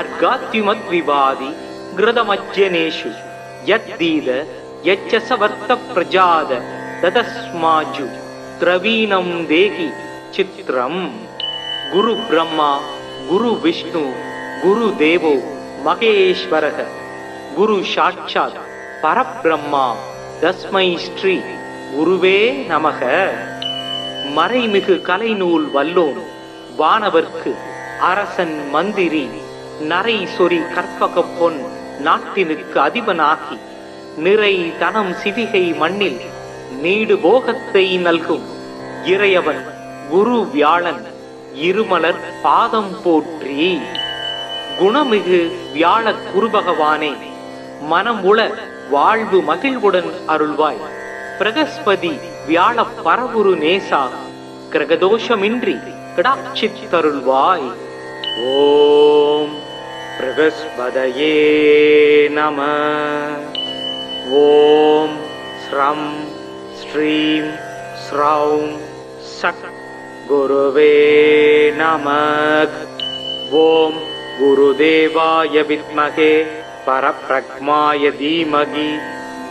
அர்காத்யுமத்விவாதி கிருதமஜ்ஜனேஷு யத்தீத யச்சசவர்த்த பிரஜாத ததஸ்மாஜு திரவீணம் தேகி சித்ரம். குரு பிரம்மா குரு விஷ்ணு குரு தேவோ மகேஸ்வரக குரு சாட்சாத் பரபிரம்மா தஸ்மை ஸ்ரீ குருவே நமக. மறைமிகு கலைநூல் வல்லோன் வானவர்க்கு அரசன் மந்திரி நரை சொறி கற்பக பொன் நாட்டினுக்கு அதிபனாகி நிறை தனம் சிவிகை மண்ணில் நீடு போகத்தை நல்கும் இறையவன் குரு வியாழன் இருமலர் பாதம் போற்றி. குணமிகு வியாழ குரு பகவானே மனம் உள வாழ்வு மகிழ்வுடன் அருள்வாய். பிரகஸ்பதி வியாழ பரவுரு நேசா கிரகதோஷமின்றி கடாட்சித்தருள்வாய். ஓம் பிரகஸ்பதயே நம. ஓம் ஸ்ரம் ஸ்ரீம் ஸ்ரௌம் சக் குருவே நமः. ஓம் குருதேவாய வித்மகே பரப்ரக்மாய தீமகி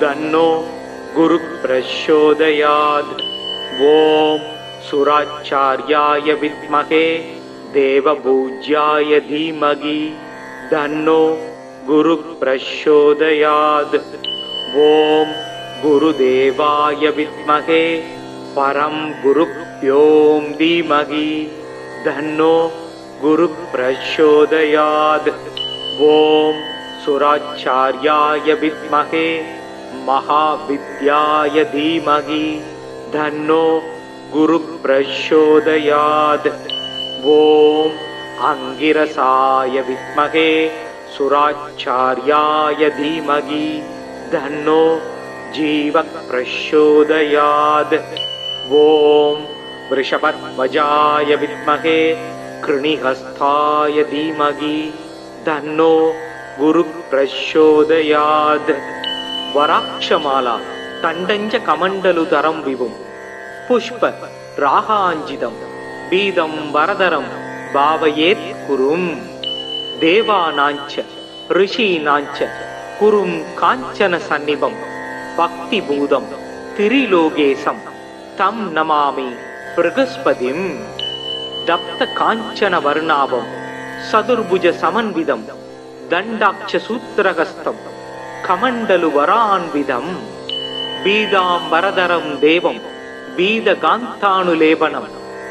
தன்னோ குரு பிரச்சோதயாத். ஓம் சுராச்சார்யாய வித்மகே தேவபூஜ்யாய தீமகி தன்னோ குரு பிரச்சோதயாத். ஓம் குருதேவாய வித்மகே பரம் குருப்யோம் தீமகி தன்னோ குரு பிரச்சோதயாத். ஓம் சுராச்சார்யாய வித்மகே மகாவித்யாய தீமகி தன்னோ குரு பிரச்சோதயாத். ஓம் அங்கிரசாய வித்மகே சுராச்சார்யாய தீமகி தன்னோ ஜீவ பிரச்சோதயாத். ஓம் விருஷபத்வஜாய வித்மகே கிருணிஹஸ்தாய தீமகி தன்னோ குரு பிரச்சோதயாத். வராட்சமாலா தண்டஞ்ச கமண்டலுதரம் விவும் புஷ்ப ராகாஞ்சிதம் பீதம் வரதரம் பாவயேத் குரும். தேவானாஞ்ச ரிஷீனாஞ்ச குரும் காஞ்சன சந்நிபம் பக்தி பூதம் திரிலோகேசம் தம் நமாமி பிரகஸ்பதிம். தப்த காஞ்சன வர்ணாபம் சதுர்புஜ சமன்விதம் தண்டாட்ச சூத்திரகஸ்தம் கமண்டலு வரான்விதம். பீதாம்பரதரம் தேவம் பீதகாந்தானுலேபனம்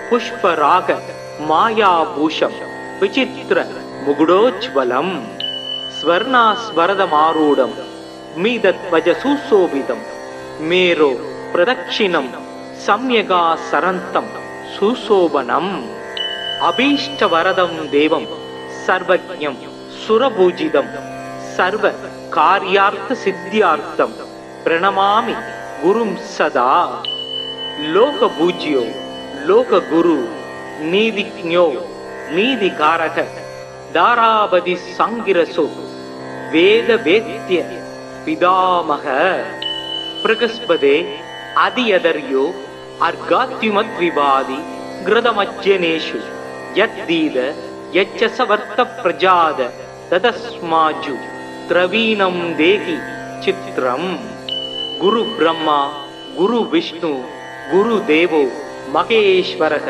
புஷ்பராக மாயாபூஷம் விசித்திர முகுடோஜ்வலம். ஸ்வர்ணாஸ்வரதமாரூடம் மீதத்வஜ சுசோபிதம் மேரோ பிரதட்சிணம் சம்யகா சரந்தம் சுசோபனம். அபீஷ்டவரதம் தேவம் சர்வஜ்ஞம் சுரபூஜிதம் சர்வ காரியார்த்த சித்தியார்த்தம் பிரணமாமி குரும் சதா. லோக பூஜ்யோ லோக குரு நீதிஜ்ஞோ நீதிகாரக தாராபதி சங்கிரசோ வேத வேத்ய பிதாமக. பிரகஸ்பதே அதியதர்யோ அர்காத்யுமத் விவாதி கிருதமஜ்ஜனேஷு யத்தீத யச்சசவர்த்த பிரஜாத ததஸ்மாஜு திரவீணம் தேகி சித்ரம். குரு பிரம்மா குரு விஷ்ணு குரு தேவோ மகேஸ்வரக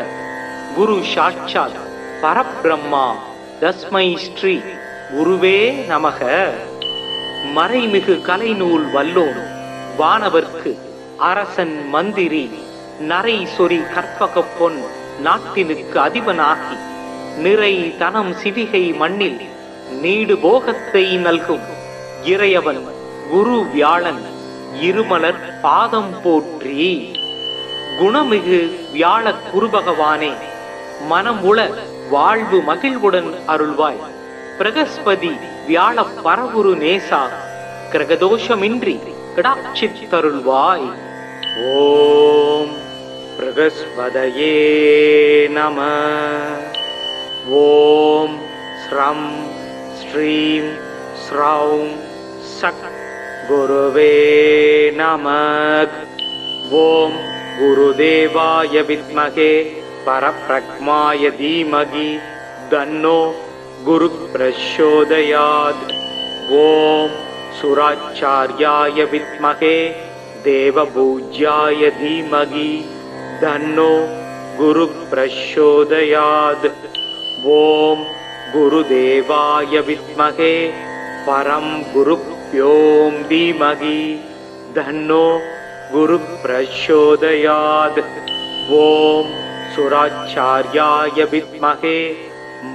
குரு சாட்சாத் பரபிரம்மா தஸ்மை ஸ்ரீ குருவே நமக. மறைமிகு கலைநூல் வல்லோன் வானவர்க்கு அரசன் மந்திரி நரை சொறி கற்பக பொன் நாட்டினுக்கு அதிபனாகி நிறை தனம் சிவிகை மண்ணில் நீடு போகத்தை நல்கும் இறையவன் குரு வியாழன் இருமலர் பாதம் போற்றி. குணமிகு வியாழ குருபகவானே மனம் உள வாழ்வு மகிழ்வுடன் அருள்வாய். பிரகஸ்பதி வியாழ பரவுரு நேசா கிரகதோஷமின்றி கடாட்சித் தருள்வாய். ஓம் பிரகஸ்பதயே நம. ஓம் ஸ்ரம் ஸ்ரீம் ஸ்ரௌம் சக் குருவே நமக். ஓம் குருதேவாய வித்மகே பரப்ரக்மாய தீமகி தன்னோ குரு பிரச்சோதயாத். ஓம் சுராச்சார்யாய வித்மகே தேவபூஜ்யாய தீமகி தன்னோ குரு பிரச்சோதயாத். ஓம் குருதேவாய வித்மகே பரம் குருப்யோம் தீமகி தன்னோ குரு பிரச்சோதயாத். ஓம் சுராச்சார்யாய வித்மகே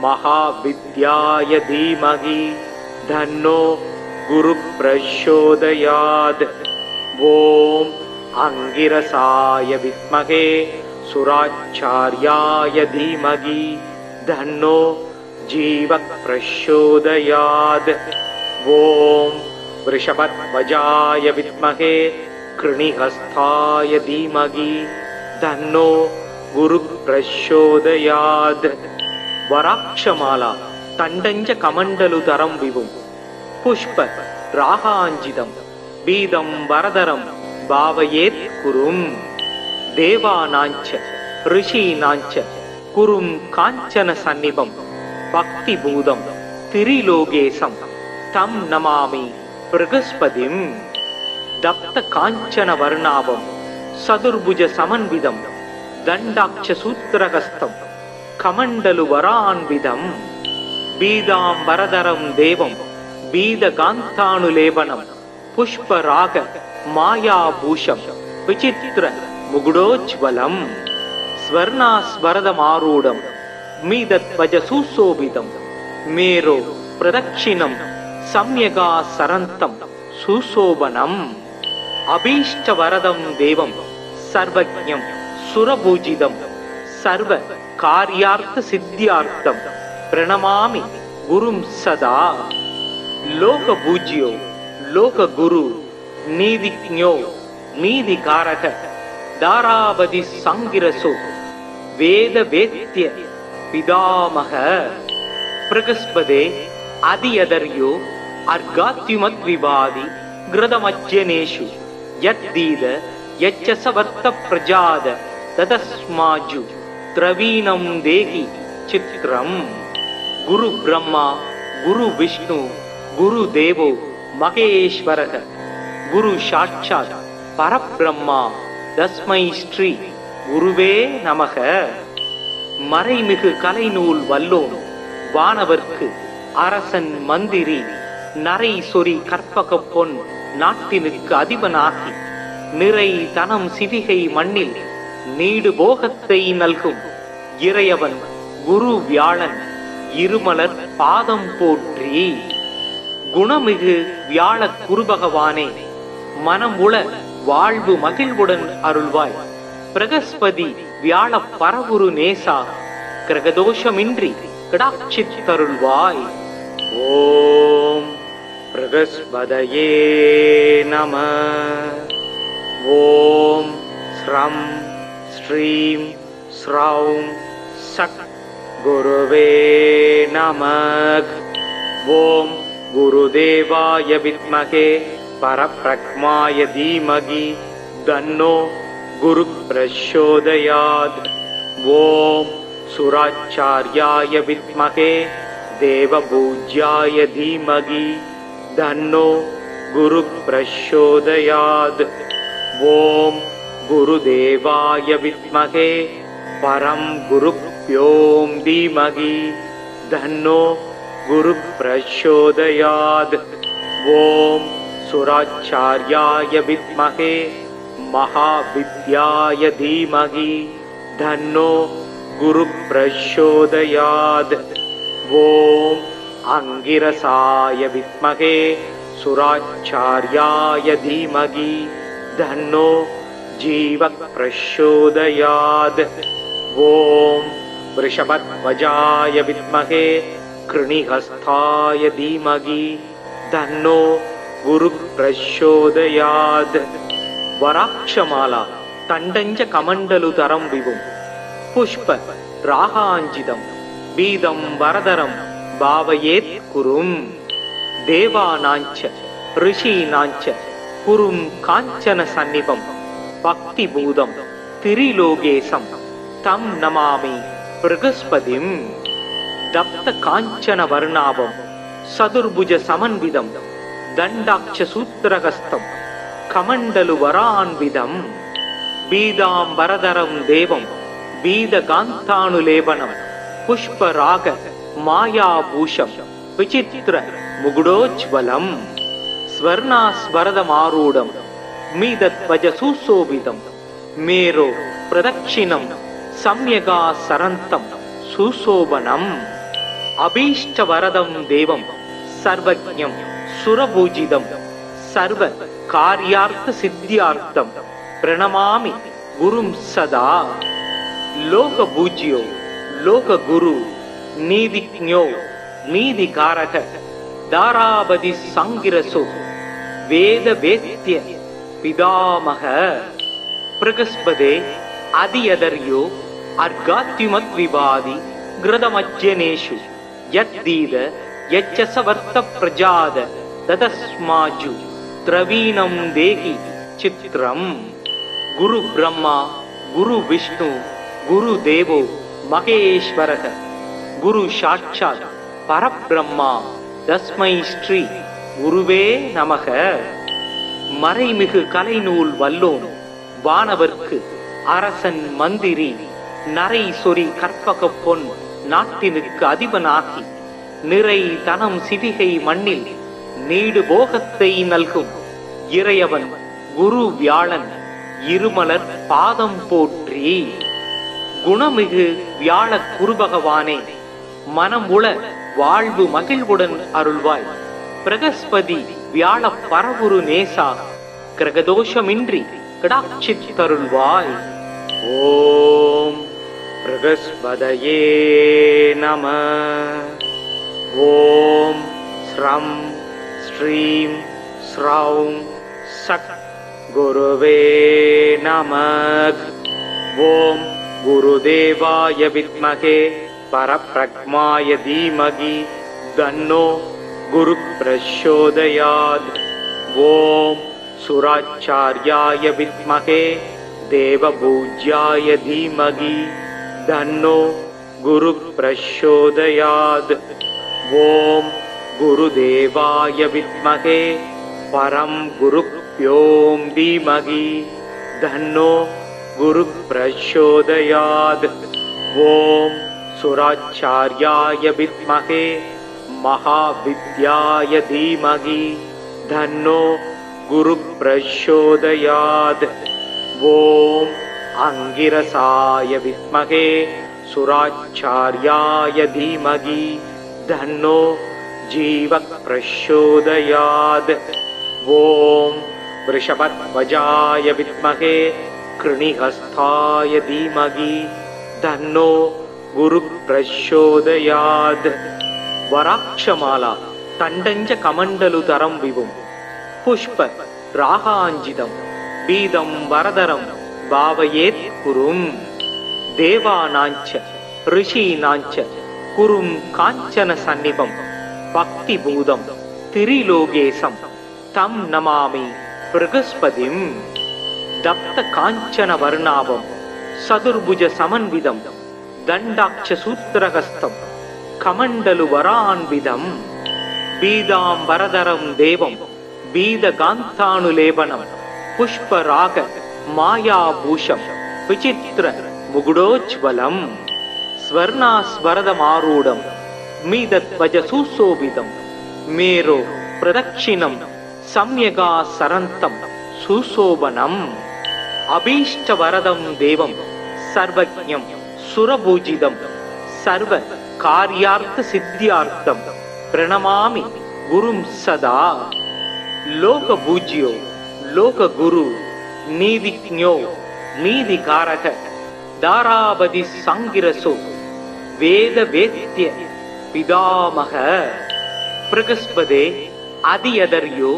மகாவித்யாய தீமகி தன்னோ குரு பிரச்சோதயாத். ஓம் அங்கிரசாய வித்மகே சுராச்சார்யாய தீமகி தன்னோ ஜீவ பிரச்சோதயாத். ஓம் விருஷபத்வஜாய வித்மகே கிருணிஹஸ்தாய தீமகி தன்னோ குரு பிரச்சோதயாத். வராட்சமாலா தண்டஞ்ச கமண்டலுதரம் விவும் புஷ்ப ராகாஞ்சிதம் பீதம் வரதரம் பாவயேத் குரும். தேவானாஞ்ச ரிஷீனாஞ்ச குரும் காஞ்சன சந்நிபம் பக்தி பூதம் திரிலோகேசம் தம் நமாமி பிரகஸ்பதிம். தப்த காஞ்சன வர்ணாபம் சதுர்புஜ சமன்விதம் தண்டாட்ச சூத்திரகஸ்தம் கமண்டலு வரான்விதம். பீதாம்பரதரம் தேவம் பீதகாந்தானுலேபனம் புஷ்பராக மாயாபூஷம் விசித்திர முகுடோஜ்வலம். ஸ்வர்ணாஸ்வரதமாரூடம் மீதத்வஜ சுசோபிதம் மேரோ பிரதட்சிணம் சம்யகா சரந்தம் சுசோபனம். அபீஷ்டவரதம் தேவம் சர்வஜ்ஞம் சுரபூஜிதம் சர்வ காரியார்த்த சித்தியார்த்தம் பிரணமாமி குரும் சதா. லோக பூஜ்யோ லோக குரு நீதிஜ்ஞோ நீதிகாரக தாராபதி சங்கிரசோ வேத வேத்ய பிதாமக. பிரகஸ்பதே அதியதர்யோ अर्गात्युमद्विवादि घृतमज्जनेषु यद्दीद यच्चसवर्त प्रजाद तदस्माजु द्रवीणं देहि चित्रम् गुरु ब्रह्मा गुरु विष्णु गुरु देवो महेश्वरः गुरु साक्षात् परब्रह्मा तस्मै श्री गुरुवे நமக. மறைமிகு கலைநூல் வல்லோன் வானவர்க்கு அரசன் மந்திரி நரை சொறி கற்பக பொன் நாட்டினுக்கு அதிபனாகி நிறை தனம் சிவிகை மண்ணில் நீடு போகத்தை நல்கும் இறையவன் குரு வியாழன் இருமலர் பாதம் போற்றி. குணமிகு வியாழ குருபகவானே மனம் உள வாழ்வு மகிழ்வுடன் அருள்வாய். பிரகஸ்பதி வியாழ பரவுரு நேசா கிரகதோஷமின்றி கடாட்சித்தருள்வாய். ஓம் பிரகஸ்பதயே நம. ஓம் ஸ்ரம் ஸ்ரீம் ஸ்ரௌம் சக் குருவே நமக. ஓம் குருதேவாய வித்மகே பரப்ரக்மாய தீமகி தன்னோ குரு பிரச்சோதயாத். ஓம் சுராச்சார்யாய வித்மகே தேவபூஜ்யாய தீமகி தன்னோ குரு பிரச்சோதயாத். ஓம் குருதேவாய வித்மகே பரம் குருப்யோம் தீமகி தன்னோ குரு பிரச்சோதயாத். ஓம் சுராச்சார்யாய வித்மகே महाविद्याय धीमहि धन्नो गुरु प्रचोदयात्. ओम अंगिरसाय विद्महे सुराचार्याय धीमहि धन्नो जीव प्रचोदयात्. ओम वृषभध्वजाय विद्महे कृणिहस्ताय धीमहि धन्नो गुरु प्रचोदयात्. वराक्षमाला तंडंज कमंडलुतरं विवुं पुष्प रागांजितं बीदं वरदरं भावयेत् कुरुं. देवानांच ऋषीनांच कुरुं कांचन सन्निभं भक्तिभूतं त्रिलोकेशं तं नमामि बृहस्पतिं. दप्त कांचन वर्णाभं सदुर्भुज समन्वितं दंडाक्ष सूत्रहस्तं कमंडलु वरान्विदं बीदांबरधरं देवं बीदकान्तानुलेपनं पुष्पराग मायाभूषं विचित्र मुकुटोज्ज्वलं स्वर्णास्वरदमारूढं मीदध्वज सुशोभितं मेरो प्रदक्षिणं सम्यगासरन्तं सुशोभनम्. अभीष्टवरदं देवं सर्वज्ञं सुरपूजितं सर्व कार्यार्थ सिद्ध्यार्थं प्रणमामि गुरुं सदा. लोक पूज्यो लोक गुरु नीतिज्ञो नीतिकारक दारापति संगिरसो वेद वेद्य पितामह. बृहस्पते अधियदर्यो अर्गात्युमद्विवादि घृतमज्जनेषु यद्दीद यच्चसवर्त प्रजाद तदस्माजु द्रवीणं देहि चित्रम्. गुरु ब्रह्मा गुरु विष्णु गुरु देवो महेश्वरः गुरु साक्षात् परब्रह्मा तस्मै श्री गुरुवे நமக. மறைமிகு கலைநூல் வல்லோன் வானவர்க்கு அரசன் மந்திரி நரை சொறி கற்பக பொன் நாட்டினுக்கு அதிபனாகி நிறை தனம் சிவிகை மண்ணில் நீடு போகத்தை நல்கும் இறையவன் குரு வியாழன் இருமலர் பாதம் போற்றி. குணமிகு வியாழ குருபகவானே மனம் உள வாழ்வு மகிழ்வுடன் அருள்வாய். பிரகஸ்பதி வியாழ பரவுரு நேசா கிரகதோஷமின்றி கடாட்சித்தருள்வாய். ஓம் பிரகஸ்பதயே நம. ஓம் ஸ்ரம் ஸ்ரீம் ஸ்ரௌம் சக் குருவே நமக. ஓம் குருதேவாய வித்மகே பரப்ரக்மாய தீமகி தன்னோ குரு பிரச்சோதயாத். ஓம் சுராச்சார்யாய வித்மகே தேவபூஜ்யாய தீமகி தன்னோ குரு பிரச்சோதயாத். ஓம் குருதேவாய வித்மகே பரம் குருப்யோம் தீமகி தன்னோ குரு பிரச்சோதயாத். ஓம் சுராச்சார்யாய வித்மகே மகாவித்யாய தீமகி தன்னோ குரு பிரச்சோதயாத். ஓம் அங்கிரசாய வித்மகே சுராச்சார்யாய தீமகி தன்னோ ஜீவ பிரச்சோதயாத். ஓம் வ்ருஷபத்வஜாய வித்மகே கிருணிஹஸ்தாய தீமகி தன்னோ குரு பிரச்சோதயாத். வராட்சமாலா தண்டஞ்ச கமண்டலுதரம் விவும் புஷ்ப ராகாஞ்சிதம் பீதம் வரதரம் பாவயேத் குரும். தேவானாஞ்ச ரிஷீனாஞ்ச குரும் காஞ்சன சந்நிபம் பக்தி பூதம் திரிலோகேசம் தம் நமாமி ப்ரகஸ்பதிம். தப்த காஞ்சன வர்ணாபம் சதுர்புஜ சமன்விதம் தண்டாட்ச சூத்திரகஸ்தம் கமண்டலு வரான்விதம் பீதாம்பரதரம் தேவம் பீதகாந்தானுலேபனம் புஷ்பராக மாயாபூஷம் விசித்திர முகுடோஜ்வலம் ஸ்வர்ணாஸ்வரதமாரூடம் மீதத்வஜ சுசோபிதம் மேரோ பிரதட்சிணம் சம்யகா சரந்தம் சுசோபனம் அபீஷ்டவரதம் தேவம் சர்வஜ்ஞம் சுரபூஜிதம் சர்வ காரியார்த்த சித்தியார்த்தம் பிரணமாமி குரும் சதா. லோக பூஜ்யோ லோக குரு நீதிஜ்ஞோ நீதிகாரக தாராபதி சங்கிரசோ வேத வேத்ய பிதாமக பிரகஸ்பதே அதியதர்யோ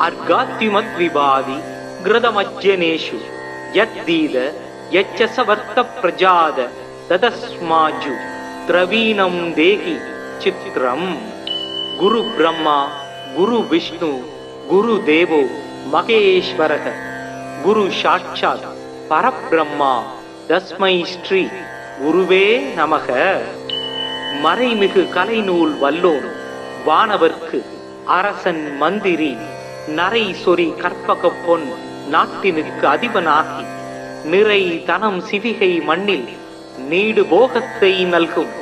அர்காத்யுமத் விபாதி கிருதமஜ்ஜனேஷு யத்தீத யச்சசவர்த்த பிரஜாத ததஸ்மாஜு திரவீணம் தேகி சித்ரம். குரு பிரம்மா குரு விஷ்ணு குரு தேவோ மகேஸ்வரக குரு சாட்சாத் பரபிரம்மா தஸ்மை ஸ்ரீ குருவே நமக. மறைமிகு கலைநூல் வல்லோன் வானவர்க்கு அரசன் மந்திரி நரை சொறி கற்பக பொன் நாட்டினுக்கு அதிபனாகி நிறை தனம் சிவிகை மண்ணில் நீடு போகத்தை நல்கும்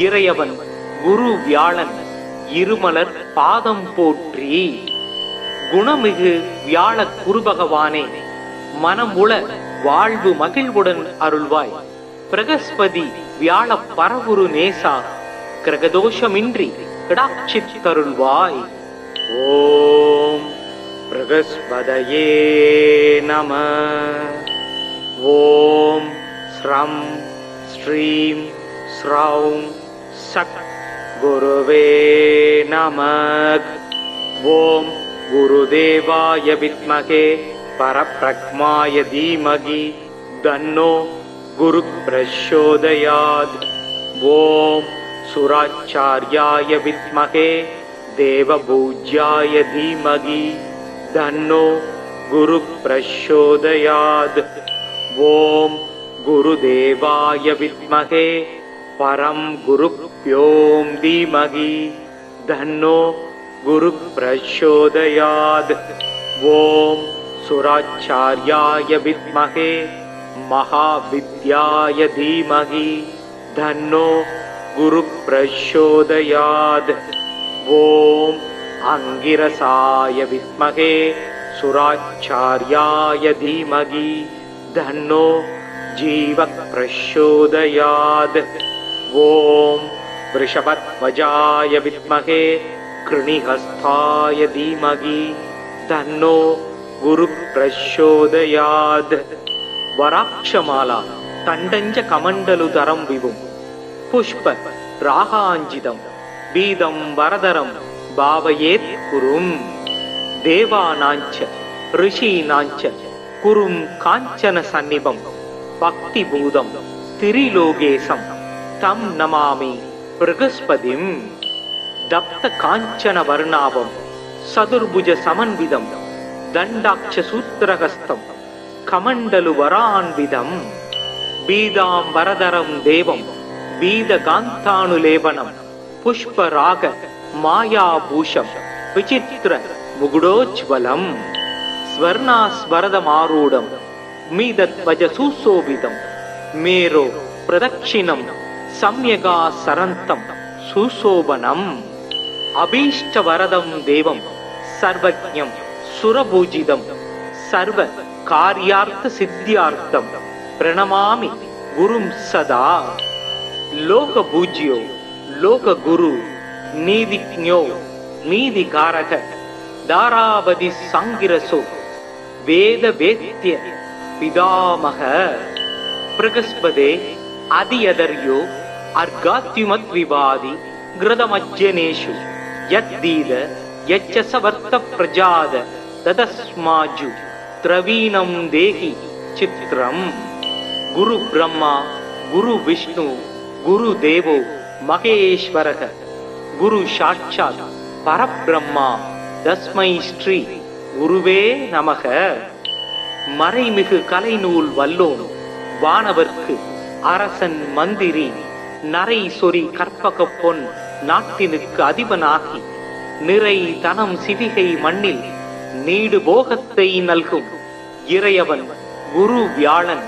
இறையவன் குரு வியாழன் இருமலர் பாதம் போற்றி. குணமிகு வியாழ குருபகவானே மனமுள வாழ்வு மகிழ்வுடன் அருள்வாய். பிரகஸ்பதி வியாழ பரவுரு நேசா கிரகதோஷமின்றி கடாட்சித்தருள்வாய். ஓம் பிரகஸ்பதயே நம. ஓம் ஸ்ரம் ஸ்ரீம் ஸ்ரௌம் சக் குருவே நமக. ஓம் குருதேவாய வித்மகே பரப்ரக்மாய தீமகி தன்னோ குரு பிரச்சோதயாத். ஓம் சுராச்சார்யாய வித்மகே தேவபூஜ்யாய தீமகி தன்னோ குரு பிரச்சோதயாத். ஓம் குருதேவாய வித்மகே பரம் குருப்யோம் தீமகி தன்னோ குரு பிரச்சோதயாத். ஓம் சுராச்சார்யாய வித்மகே மகாவித்யாய தீமகி தன்னோ குரு பிரச்சோதயாத். ஓம் அங்கிரசாய வித்மகே சுராச்சார்யாய தீமகி தன்னோ ஜீவ பிரச்சோதயாத். ஓம் வ்ருஷபத்வஜாய வித்மகே கிருணிஹஸ்தாய தீமகி தன்னோ குரு பிரச்சோதயாத். வராட்சமாலா தண்டஞ்ச கமண்டலுதரம் விவும் புஷ்ப ராகாஞ்சிதம் பீதம் வரதரம் பாவயேத் குரும். தேவானாஞ்ச ரிஷீனாஞ்ச குரும் காஞ்சன சந்நிபம் பக்தி பூதம் திரிலோகேசம் தம் நமாமி ப்ரகஸ்பதிம். தப்த காஞ்சன வர்ணாபம் சதுர்புஜ சமன்விதம் தண்டாட்ச சூத்திரகஸ்தம் கமண்டலு வரான்விதம் பீதாம் வரதரம் தேவம் பீத காந்தானுலேபனம் புஷ்பராக மாயாபூஷம் விசித்திர முகுடோஜ்வலம் ஸ்வர்ணாஸ்வரதமாரூடம் மீதத்வஜ சுசோபிதம் மேரோ பிரதக்ஷிணம் சம்யகா சரந்தம் சுசோபனம் அபீஷ்டவரதம் தேவம் சர்வஜ்ஞம் சுரபூஜிதம் சர்வ காரியார்த்த சித்தியார்த்தம் பிரணமாமி குரும் சதா லோக பூஜ்யோ லோக குரு நீதிஜ்ஞோ நீதிகாரக தாராபதி சங்கிரசோ வேத வேத்ய பிதாமக பிரகஸ்பதே அதியதர்யோ அர்காத்யுமத் விவாதி கிருதமஜ்ஜனேஷு யத்தீத யச்சசவர்த்த பிரஜாத ததஸ்மாஜு திரவீணம் தேகி சித்ரம் குரு பிரம்மா குரு விஷ்ணு குரு தேவோ மகேஸ்வரக குரு சாட்சாத் பரபிரம்மா தஸ்மை ஸ்ரீ குருவே நமக. மறைமிகு கலைநூல் வல்லோன் வானவர்க்கு அரசன் மந்திரி நரை சொறி கற்பக பொன் நாட்டினுக்கு அதிபனாகி நிறை தனம் சிவிகை மண்ணில் நீடு போகத்தை நல்கும் இறையவன் குரு வியாழன்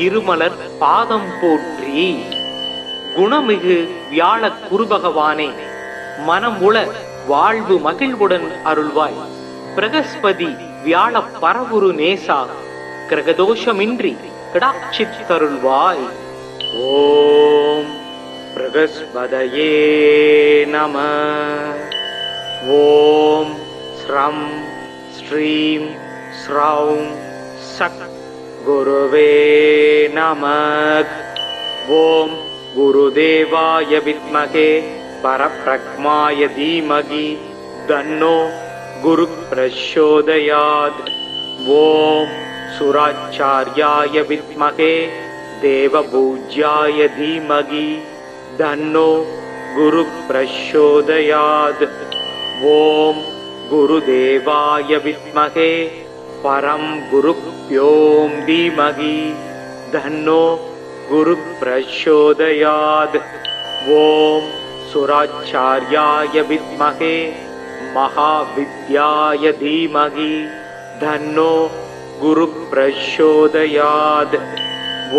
இருமலர் பாதம் போற்றி. குணமிகு வியாழ குருபகவானே மனம் உள வாழ்வு மகிழ்வுடன் அருள்வாய். பிரகஸ்பதி வியாழ பரவுரு நேசா கிரகதோஷமின்றி கடாட்சித்தருள்வாய். ஓம் பிரகஸ்பதயே நம. ஓம் ஸ்ரம் ஸ்ரீம் ஸ்ரௌம் சக் குருவே நமக. ஓம் குருதேவாய வித்மகே பரப்ரக்மாய தீமகி தன்னோ குரு பிரச்சோதயாத். ஓம் சுராச்சார்யாய வித்மகே தேவபூஜ்யாய தீமகி தன்னோ குரு பிரச்சோதயாத். ஓம் குருதேவாய வித்மகே பரம் குருப்யோம் தீமகி தன்னோ குரு பிரச்சோதயாத். ஓம் சுராச்சார்யாய வித்மகே மகாவித்யாய தீமகி தன்னோ குரு பிரச்சோதயாத்.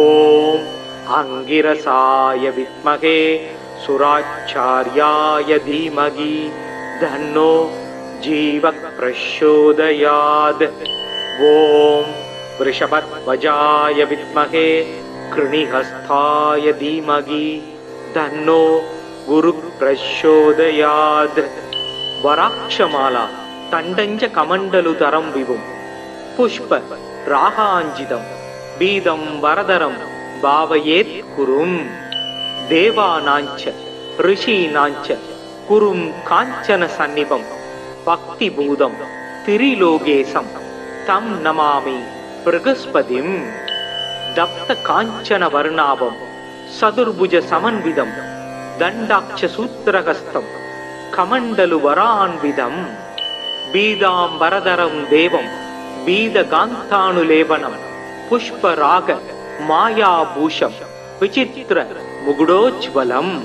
ஓம் அங்கிரசாய வித்மகே சுராச்சார்யாய தீமகி தன்னோ ஜீவ பிரச்சோதயாத். ஓம் ரிஷபத்வஜாய வித்மகே கிருணிஹஸ்தாய தீமகி தன்னோ குரு பிரச்சோதயாத். வராட்சமாலா தண்டஞ்ச கமண்டலுதரம் விவும் புஷ்ப ராகாஞ்சிதம் பீதம் வரதரம் பாவயேத் குரும். தேவானாஞ்ச ரிஷீனாஞ்ச குரும் காஞ்சன சந்நிபம் பக்தி பூதம் திரிலோகேசம் தம் நமாமி பிரகஸ்பதிம். தப்த காஞ்சன வர்ணாபம் சதுர்புஜ சமன்விதம் தண்டாட்ச சூத்திரகஸ்தம் கமண்டலு வரான்விதம் பீதாம் வரதரம் தேவம் பீத காந்தானுலேபனம் புஷ்பராக மாயாபூஷம் விசித்திர முகுடோஜ்வலம்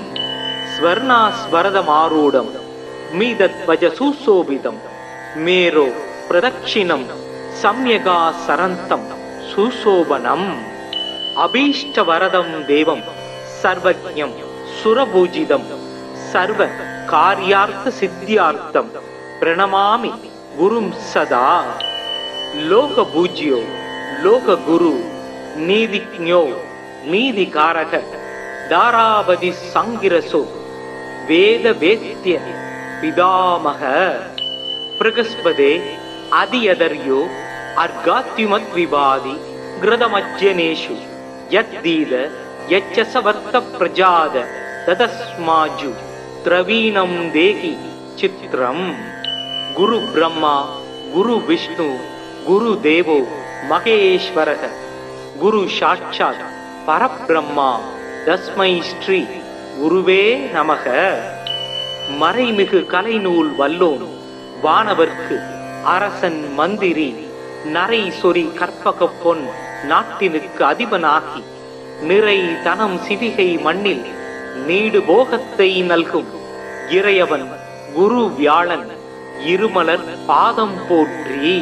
ஸ்வர்ணாஸ்வரதமாரூடம் மீதத்வஜ சுசோபிதம் மேரோ பிரதக்ஷிணம் சம்யகா சரந்தம் சுசோபனம் அபீஷ்டவரதம் தேவம் சர்வஜ்ஞம் சுரபூஜிதம் சர்வ காரியார்த்த சித்தியார்த்தம் பிரணமாமி குரும் சதா. லோக பூஜ்யோ லோக குரு நீதிஜ்ஞோ நீதிகாரக தாராபதி சங்கிரசோ வேத வேத்ய பிதாமக பிரகஸ்பதே அதியதர்யோ அர்காத்யுமத் விவாதி கிருதமஜ்ஜனேஷு யத்தீத யச்சசவர்த்த பிரஜாத ததஸ்மாஜு திரவீணம் தேகி சித்ரம். குரு பிரம்மா குரு விஷ்ணு குரு தேவோ மகேஸ்வரக குரு சாட்சாத் பரபிரம்மா தஸ்மை ஸ்ரீ குருவே நமக. மறைமிகு கலைநூல் வல்லோன் வானவர்க்கு அரசன் மந்திரி நரை சொறி கற்பக பொன் நாட்டினுக்கு அதிபனாகி நிறை தனம் சிவிகை மண்ணில் நீடு போகத்தை நல்கும் இறையவன் குரு வியாழன் இருமலர் பாதம் போற்றி.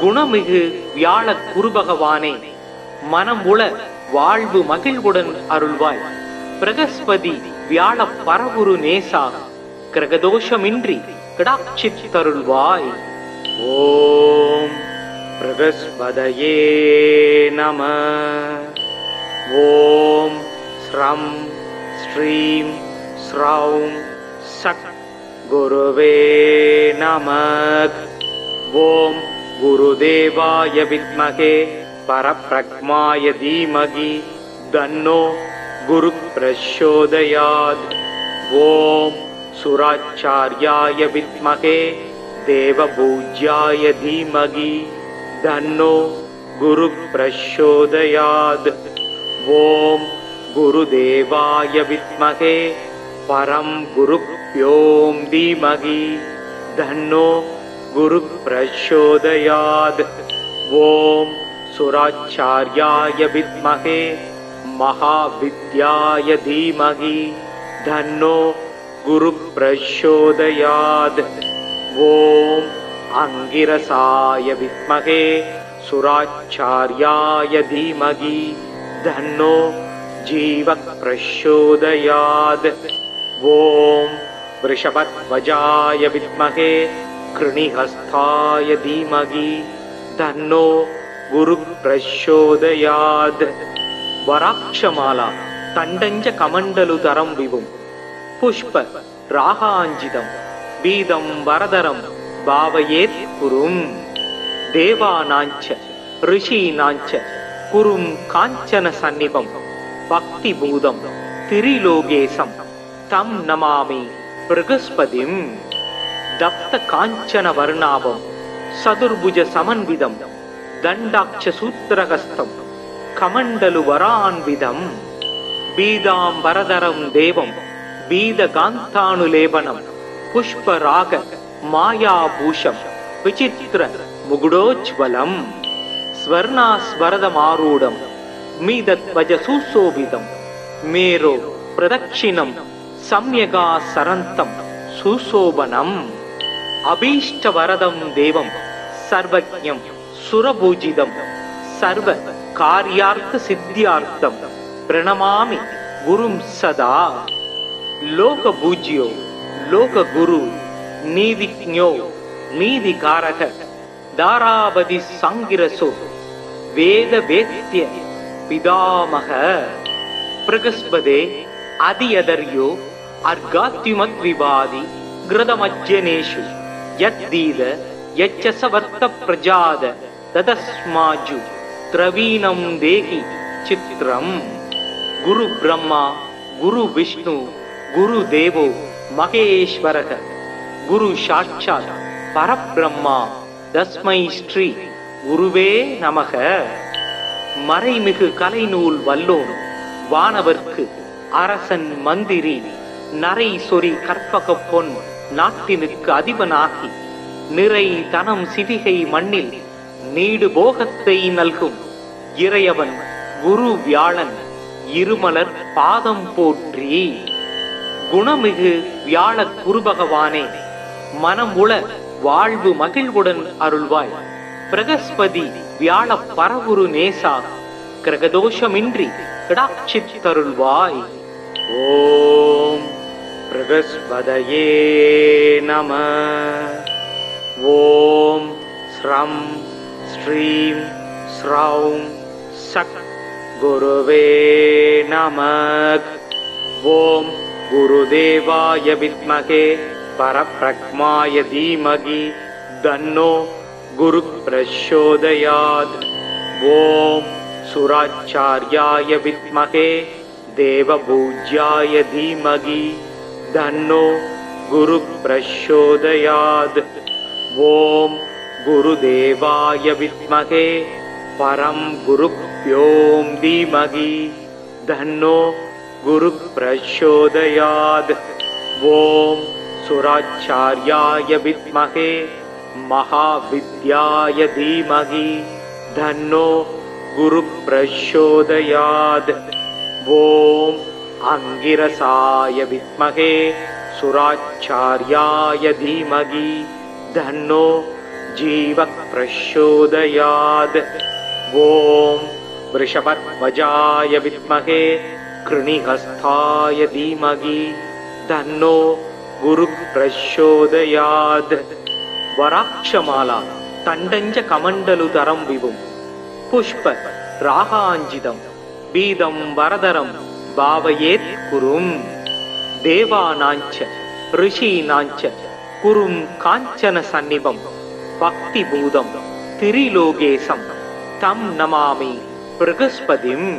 குணமிகு வியாழ குருபகவானே, மனம் உள வாழ்வு மகிழ்வுடன் அருள்வாய். பிரகஸ்பதி வியாழ பரவுரு நேசா கிரகதோஷமின்றி கிடாட்சித்தருள்வாய். ஓம் பிரகஸ்பதயே நம. ஓம் ஸ்ரம் ஸ்ரீம் ஸ்ரௌம் சக் குருவே நமः. ஓம் குருதேவாய வித்மகே பரப்ரக்மாய தீமகி தன்னோ குரு பிரச்சோதயாத். ஓம் சுராச்சார்யாய வித்மகே தேவபூஜ்யாய தீமகி தன்னோ குரு பிரச்சோதயாத். ஓம் குருதேவாய வித்மகே பரம் குருப்யோம் தீமகி தன்னோ குரு பிரச்சோதயாத். ஓம் சுராச்சார்யாய வித்மகே மகாவித்யாய தீமகி தன்னோ குரு பிரச்சோதயாத். ஓம் அங்கிரசாய வித்மகே சுராச்சார்யாய தீமகி தன்னோ ஜீவ பிரச்சோதயாத். ஓம் வ்ருஷபத்வஜாய வித்மகே கிருணிஹஸ்தாய தீமகி தன்னோ குரு பிரச்சோதயாத். வராக்ஷமாலா தண்டஞ்ச கமண்டலுதரம் விவும் புஷ்ப ராகாஞ்சிதம் பீதம் வரதரம் பாவயேத் குரும். தேவானாஞ்ச ரிஷீனாஞ்ச குரும் காஞ்சன சந்நிபம் பக்தி பூதம் திரிலோகேசம் தம் நமாமி பிரகஸ்பதிம். தப்த காஞ்சன வர்ணாபம் சதுர்புஜ சமன்விதம் தண்டாட்ச சூத்திரகஸ்தம் கமண்டலு வரான்விதம் பீதாம்பரதரம் தேவம் பீதகாந்தானுலேபனம் புஷ்பராக மாயாபூஷம் விசித்திர முகுடோஜ்வலம் ஸ்வர்ணாஸ்வரதமாரூடம் மீதத்வஜ சுசோபிதம் மேரோ பிரதட்சிணம் சம்யகா சரந்தம் சுசோபனம். அபீஷ்டவரதம் தேவம் சர்வஜ்ஞம் சுரபூஜிதம் சர்வ காரியார்த்த சித்தியார்த்தம் பிரணமாமி குரும் சதா. லோகபூஜ்யோ லோககுரு நீதிஜ்ஞோ நீதிகாரக தாராபதி சங்கிரசோ வேத வேத்ய பிதாமக. பிரகஸ்பதே அதியதர்யோ அர்காத்யுமத் விவாதி கிருதமஜ்ஜனேஷு யத்தீத யச்சசவர்த்த பிரஜாத ததஸ்மாஜு திரவீணம் தேகி சித்ரம். குரு பிரம்மா குரு விஷ்ணு குரு தேவோ மகேஸ்வரக குரு சாட்சாத் பரபிரம்மா தஸ்மை ஸ்ரீ குருவே நமக. மறைமிகு கலைநூல் வல்லோன் வானவர்க்கு அரசன் மந்திரி நரை சொறி கற்பக பொன் நாட்டினுக்கு அதிபனாகி நிறை தனம் சிவிகை மண்ணில் நீடு போகத்தை நல்கும் இறையவன் குரு வியாழன் இருமலர் பாதம் போற்றி. குணமிகு வியாழ குருபகவானே, மனம் உள வாழ்வு மகிழ்வுடன் அருள்வாய். பிரகஸ்பதி வியாழ பரவுரு நேசா கிரகதோஷமின்றி கிடாட்சித்தருள்வாய். ஓம் பிரகஸ்பதயே நம. ஓம் ஸ்ரம் ஸ்ரீம் ஸ்ரௌம் சக் குருவே நமः. ஓம் குருதேவாய வித்மகே பரப்ரக்மாய தீமகி தன்னோ குரு பிரச்சோதயாத். ஓம் சுராச்சார்யாய வித்மகே தேவபூஜ்யாய தீமகி தன்னோ குரு பிரச்சோதயாத். ஓம் குருதேவாய வித்மகே பரம் குருப்யோம் தீமகி தன்னோ குரு பிரச்சோதயாத். ஓம் சுராச்சார்யாய வித்மஹே மகாவித்யாய தீமஹி தன்னோ குரு பிரச்சோதயாத். ஓம் அங்கிரசாய வித்மஹே சுராச்சார்யாய தீமஹி தன்னோ ஜீவ பிரச்சோதயாத். ஓம் விருஷபத்வஜாய வித்மஹே கிருணிஹஸ்தாய தீமஹி தன்னோ குரு பிரச்சோதயாத். வராக்ஷமாலா தண்டஞ்ச கமண்டலுதரம் விவும் புஷ்ப ராகாஞ்சிதம் பீதம் வரதரம் பாவயேத் குரும். தேவானாஞ்ச ரிஷீனாஞ்ச குரும் காஞ்சன சந்நிபம் பக்தி பூதம் திரிலோகேசம் தம் நமாமி பிரகஸ்பதிம்.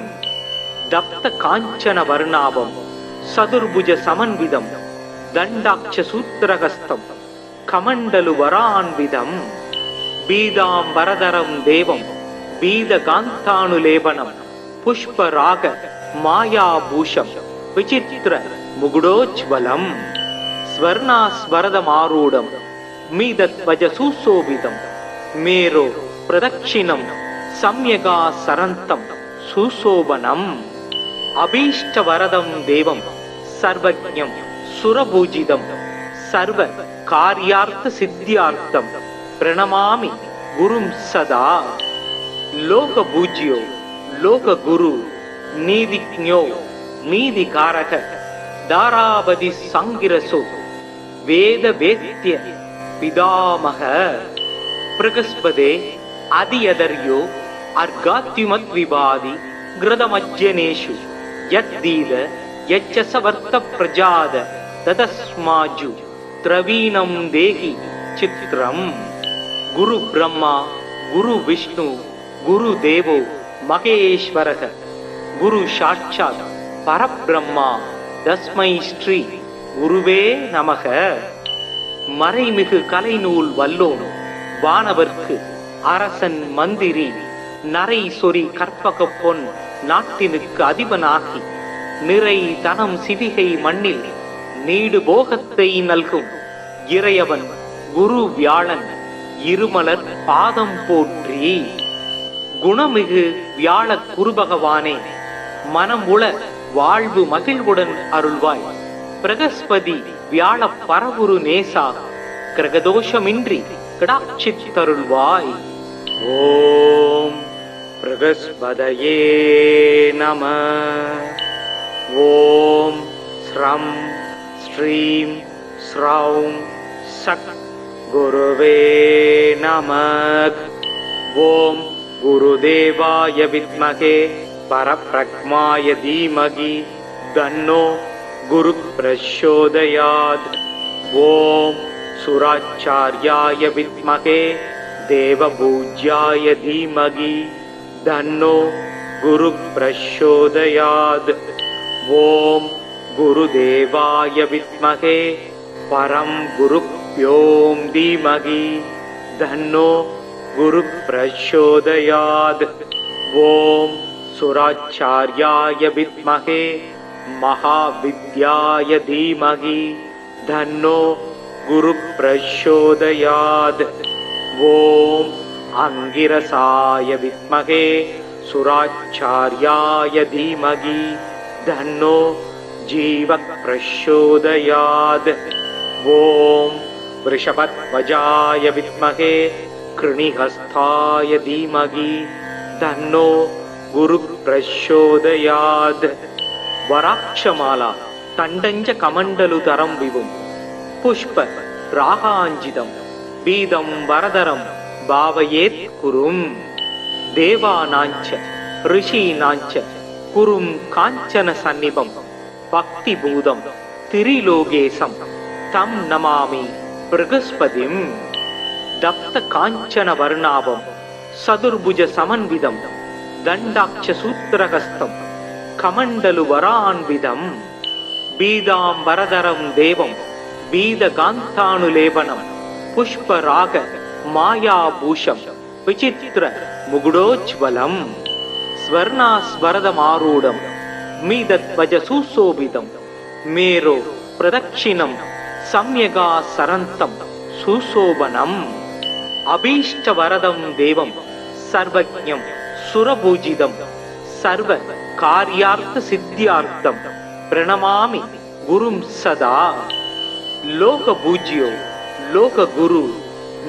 தப்த காஞ்சன வர்ணாபம் சதுர்புஜ சமன்விதம் தண்டாட்ச சூத்திரகஸ்தம் கமண்டலு வரான்விதம். பீதாம் வரதரம் தேவம் பீதகாந்தானுலேபனம் புஷ்பராக மாயாபூஷம் விசித்திர முகுடோஜ்வலம். ஸ்வர்ணாஸ்வரதமாரூடம் மீதத்வஜ சுசோபிதம் மேரோ பிரதட்சிணம் சம்யகா சரந்தம் சுசோபனம். அபீஷ்டவரதம் தேவம் சர்வஜ்ஞம் சுரபூஜிதம் சர்வ காரியார்த்த சித்தியார்த்தம் பிரணமாமி குரும் சதா. லோக பூஜ்யோ லோக குரு நீதிஜ்ஞோ நீதிகாரக தாராபதி சங்கிரசோ வேத வேத்ய பிதாமக. பிரகஸ்பதே அதியதர்யோ அர்காத்யுமத் விபாதி கிருதமஜ்ஜனேஷு யத்தீத யச்சசவர்த்த பிரஜாத ததஸ்மாஜு திரவீணம் தேகி சித்ரம். குரு பிரம்மா குரு விஷ்ணு குரு தேவோ மகேஸ்வரக குரு சாட்சாத் பரபிரம்மா தஸ்மை ஸ்ரீ குருவே நமக. மறைமிகு கலைநூல் வல்லோன் வானவர்க்கு அரசன் மந்திரி நரை சொறி கற்பக பொன் நாட்டினுக்கு அதிபனாகி நிறை தனம் சிவிகை மண்ணில் நீடு போகத்தை நல்கும் இறையவன் குரு வியாழன் இருமலர் பாதம் போற்றி. குணமிகு வியாழ குருபகவானே மனம் உள வாழ்வு மகிழ்வுடன் அருள்வாய். பிரகஸ்பதி வியாழ பரவுரு நேசா கிரகதோஷமின்றி கிடாட்சித்தருள்வாய். ஓம் பிரகஸ்பதயே நம. ஓம் ஸ்ரம் ஸ்ரீம் ஸ்ரௌம் சக் குருவே நமக். ஓம் குருதேவாய வித்மஹே பரப்ரக்மாய தீமஹி தன்னோ குரு பிரச்சோதயாத். ஓம் சுராச்சார்யாய வித்மஹே தேவபூஜ்யாய தீமஹி தன்னோ குரு பிரச்சோதயாத். ஓம் குருதேவாய வித்மஹே பரம் குருப்யோம் தீமஹி தன்னோ குரு பிரச்சோதயாத். ஓம் சுராச்சார்யாய வித்மஹே மகாவித்யாய தீமஹி தன்னோ குரு பிரச்சோதயாத். ஓம் அங்கிரசாய வித்மஹே சுராச்சார்யாய தீமஹி தன்னோ ஜீவ பிரச்சோதயாத். ஓம் விருஷபத்வஜாய வித்மஹே கிருணிஹஸ்தாய தீமஹி தன்னோ குரு பிரச்சோதயாத். வராக்ஷமாலா தண்டஞ்ச கமண்டலுதரம் விவும் புஷ்ப ராகாஞ்சிதம் பீதம் வரதரம் பாவயேத் குரும். தேவானாஞ்ச ரிஷீனாஞ்ச குரும் காஞ்சன சந்நிபம் பக்தி பூதம் திரிலோகேசம் தம் நமாமி பிரகஸ்பதிம். தப்த காஞ்சன வர்ணாபம் சதுர்புஜ சமன்விதம் தண்டாட்ச சூத்திரகஸ்தம் கமண்டலு வரான்விதம். பீதாம் வரதரம் தேவம் பீதகாந்தானுலேபனம் புஷ்பராக மாயாபூஷம் விசித்திர முகுடோஜ்வலம். ஸ்வர்ணாஸ்வரதமாரூடம் மீதத்வஜ சுசோபிதம் மேரோ பிரதட்சிணம் சம்யகா சரந்தம் சுசோபனம் அபீஷ்டவரதம் தேவம் சர்வஜ்ஞம் சுரபூஜிதம் சர்வ காரியார்த்த சித்தியார்த்தம் பிரணமாமி குரும் சதா. லோக பூஜ்யோ லோக குரு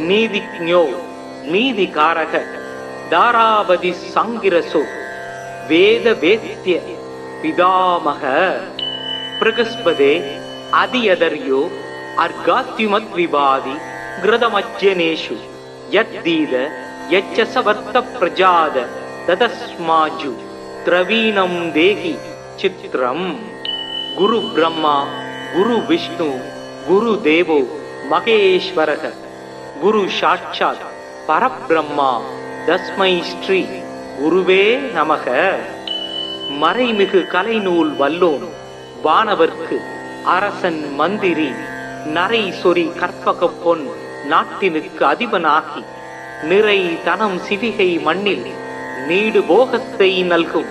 நீதிஜ்ஞோ நீதிகாரக தாராவதி சங்கிரசோ வேத வேத்ய பிதாமக பிரகஸ்பதே அதியதர்யோ அர்காத்யுமத் விபாதி கிருதமஜ்ஜனேஷு யத்தீத யச்சசவர்த்த பிரஜாத ததஸ்மாஜு திரவீணம் தேகி சித்ரம். குரு பிரம்மா குரு விஷ்ணு குரு தேவோ மகேஸ்வரக குரு சாட்சாத் பரபிரம்மா தஸ்மை ஸ்ரீ குருவே நமக. மறைமிகு கலைநூல் வல்லோன் வானவர்க்கு அரசன் மந்திரி நரை சொறி கற்பக பொன் நாட்டினுக்கு அதிபனாகி நிறை தனம் சிவிகை மண்ணில் நீடு போகத்தை நல்கும்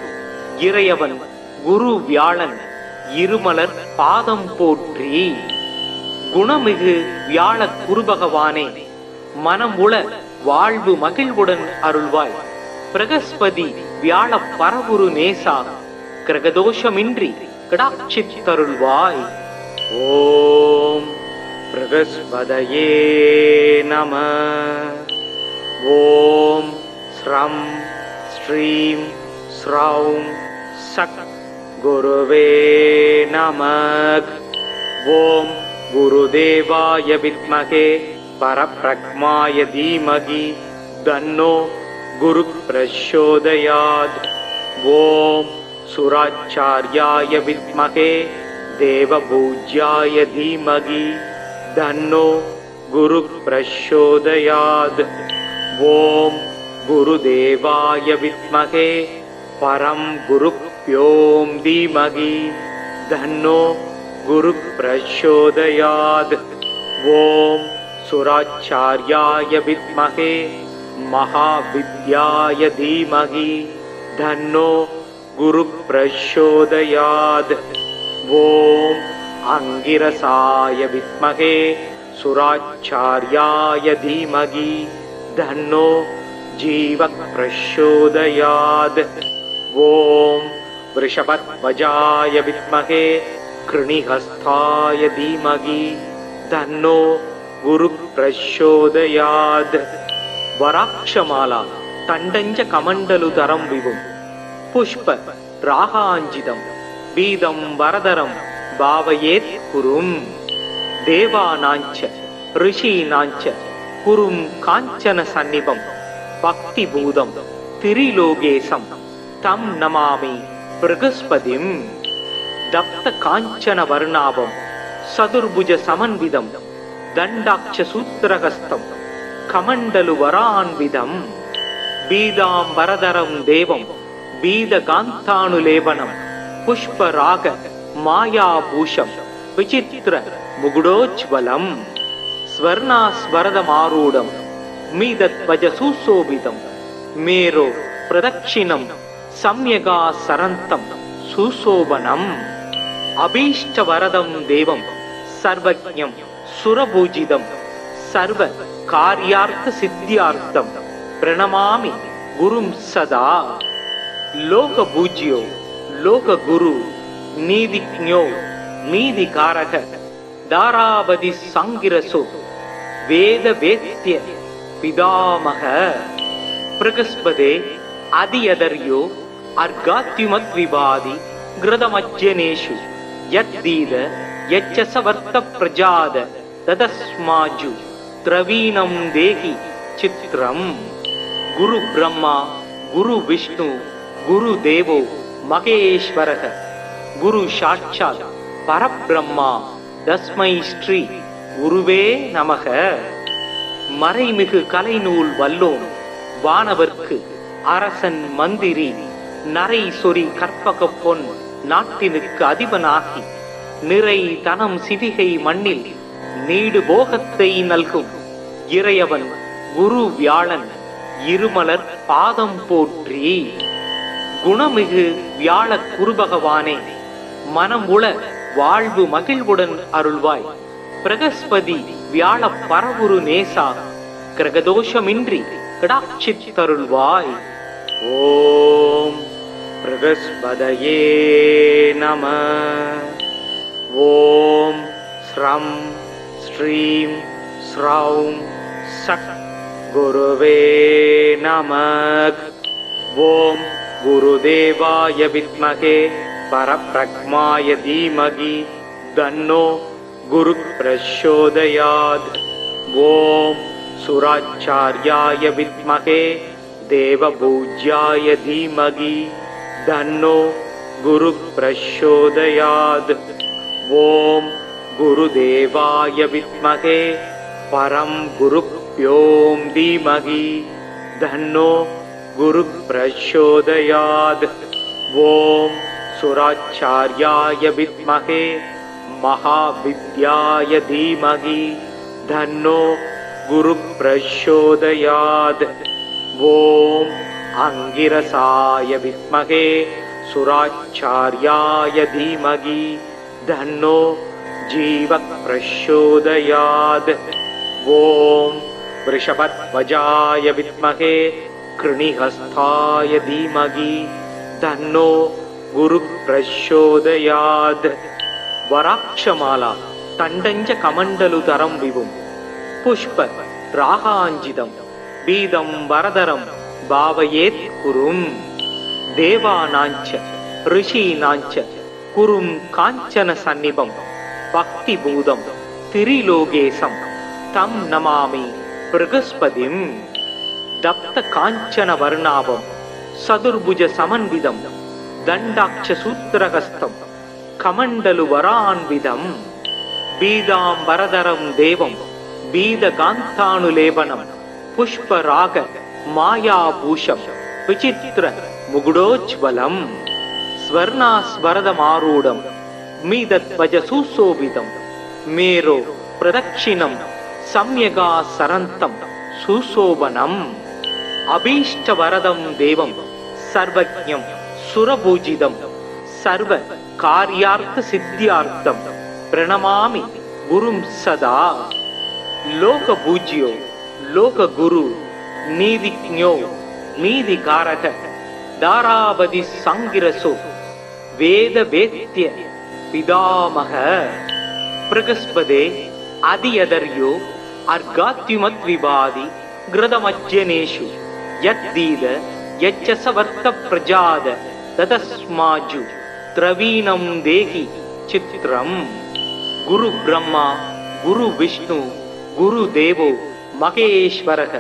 இறையவன் குரு வியாழன் இருமலர் பாதம் போற்றி. குணமிகு வியாழ குருபகவானே மனம் உள வாழ்வு மகிழ்வுடன் அருள்வாய். பிரகஸ்பதி வியாழ பரவுரு நேசா கிரகதோஷமின்றி கடாட்சித்தருள்வாய். ஓம் பிரகஸ்பதயே நம. ஓம் ஸ்ரம் ஸ்ரீம் ஸ்ரௌம் சக் குருவே நமக். ஓம் குருதேவாய வித்மகே பரப்ரக்மாய தீமகி தன்னோ குரு பிரச்சோதயாத். ஓம் சுராச்சார்யாய வித்மகே தேவபூஜ்யாய தீமகி தன்னோ குரு பிரச்சோதயாத். ஓம் குருதேவாய வித்மகே பரம் குருப்யோம் தீமகி தன்னோ குரு பிரச்சோதயாத். ஓம் சுராச்சார்யாய வித்மகே மகாவித்யாய தீமகி தன்னோ குரு பிரச்சோதயாத். ஓம் அங்கிரசாய வித்மகே சுராச்சார்யாய தீமகி தன்னோ ஜீவ பிரச்சோதயாத். ஓம் விருஷபத்வஜாய வித்மகே கிருணிஹஸ்தாய தீமகி தன்னோ குரு பிரச்சோதயாத். வராக்ஷமாலா தண்டஞ்ச கமண்டலுதரம் விவும் புஷ்ப ராகாஞ்சிதம் வீதம் வரதரம் பாவயேத் குரும். தேவானாஞ்ச ரிஷீனாஞ்ச குரும் காஞ்சன சந்நிபம் பக்தி பூதம் திரிலோகேசம் தம் நமாமி பிரகஸ்பதிம். தப்த காஞ்சன வர்ணாபம் சதுர்புஜ சமன்விதம் தண்டாட்ச சூத்திரகஸ்தம் கமண்டலு வரான்விதம் பீதாம்பரதரம் தேவம் பீதகாந்தானுலேபனம் புஷ்பராக மாயாபூஷம் விசித்திர முகுடோஜ்வலம் ஸ்வர்ணாஸ்வரதமாரூடம் மீதத்வஜ சுசோபிதம் மேரோ பிரதட்சிணம் சம்யகா சரந்தம் சுசோபனம் அபீஷ்டவரதம் தேவம் சர்வஜ்ஞம் சுரபூஜிதம் சர்வ காரியார்த்த சித்தியார்த்தம் பிரணமாமி குரும் சதா. லோக பூஜ்யோ லோக குரு நீதிஜ்ஞோ நீதிகாரக தாராவதி சங்கிரசோ வேத வேத்ய பிதாமக பிரகஸ்பதே அதியதர்யோ அர்காத்யுமத் விபாதி கிருதமஜ்ஜனேஷு யத்தீத யச்சசவர்த்த பிரஜாத ததஸ்மாஜு திரவீணம் தேகி சித்ரம். குரு பிரம்மா குரு விஷ்ணு குரு தேவோ மகேஸ்வரக குரு சாட்சாத் பரபிரம்மா தஸ்மை ஸ்ரீ குருவே நமக. மறைமிகு கலைநூல் வல்லோன் வானவர்க்கு அரசன் மந்திரி நரை சொறி கற்பக பொன் நாட்டினுக்கு அதிபனாகி நிறை தனம் சிவிகை மண்ணில் நீடு போகத்தை நல்கும் இறையவன் குரு வியாழன் இருமலர் பாதம் போற்றி. குணமிகு வியாழ குருபகவானே மனம் உள வாழ்வு மகிழ்வுடன் அருள்வாய். பிரகஸ்பதி வியாழ பரவுரு நேசா கிரகதோஷமின்றி கடாட்சித்தருள்வாய். ஓம் பிரகஸ்பதயே நம. ஓம் ஸ்ரம் ஸ்ரீம் ஸ்ரௌம் சக் குருவே நமக். ஓம் குருதேவாய வித்மகே பரப்ரக்மாய தீமகி தன்னோ குரு பிரச்சோதயாத். ஓம் சுராச்சார்யாய வித்மகே தேவபூஜ்யாய தீமகி தன்னோ குரு பிரச்சோதயாத். ஓம் குருதேவாய வித்மகே பரம் குருப்யோம் தீமகி தன்னோ குரு பிரச்சோதயாத். ஓம் சுராச்சார்யாய வித்மகே மகாவித்யாய தீமகி தன்னோ குரு பிரச்சோதயாத். ஓம் அங்கிரசாய வித்மகே சுராச்சார்யாய தீமகி தன்னோ ஜீவ பிரச்சோதயாத். ஓம் வ்ருஷபத்வஜாய வித்மகே கிருணிஹஸ்தாய தீமகி தன்னோ குரு பிரச்சோதயாத். வராக்ஷமாலா தண்டஞ்ச கமண்டலுதரம் விவும் புஷ்ப ராகாஞ்சிதம் பீதம் வரதரம் பாவயேத் குரும். தேவானாஞ்ச ரிஷீனாஞ்ச குரும் காஞ்சன சந்நிபம் பக்தி பூதம் திரிலோகேசம் தம் நமாமி பிரகஸ்பதிம். தப்த காஞ்சன வர்ணாபம் சதுர்புஜ சமன்விதம் தண்டாட்ச சூத்திரகஸ்தம் கமண்டலு வரான்விதம் பீதாம்பரதரம் தேவம் பீதகாந்தானுலேபனம் புஷ்பராக மாயாபூஷம் விசித்திர முகுடோஜ்வலம் ஸ்வர்ணாஸ்வரதமாரூடம் மீதத்வஜ சுசோபிதம் மேரோ பிரதக்ஷிணம் சம்யகா சரந்தம் சுசோபனம். அபீஷ்டவரதம் தேவம் சர்வஜ்ஞம் சுரபூஜிதம் சர்வ காரியார்த்த சித்தியார்த்தம் பிரணமாமி குரும் சதா. லோக பூஜ்யோ லோக குரு நீதிஜ்ஞோ நீதிகாரக தாராபதி சங்கிரசோ வேத வேத்ய பிதாமக. பிரகஸ்பதே அதியதர்யோ அர்காத்யுமத் விபாதி கிருதமஜ்ஜனேஷு யத்தீத யச்சசவர்த்த பிரஜாத ததஸ்மாஜு திரவீணம் தேகி சித்ரம். குரு பிரம்மா குரு விஷ்ணு குரு தேவோ மகேஸ்வரக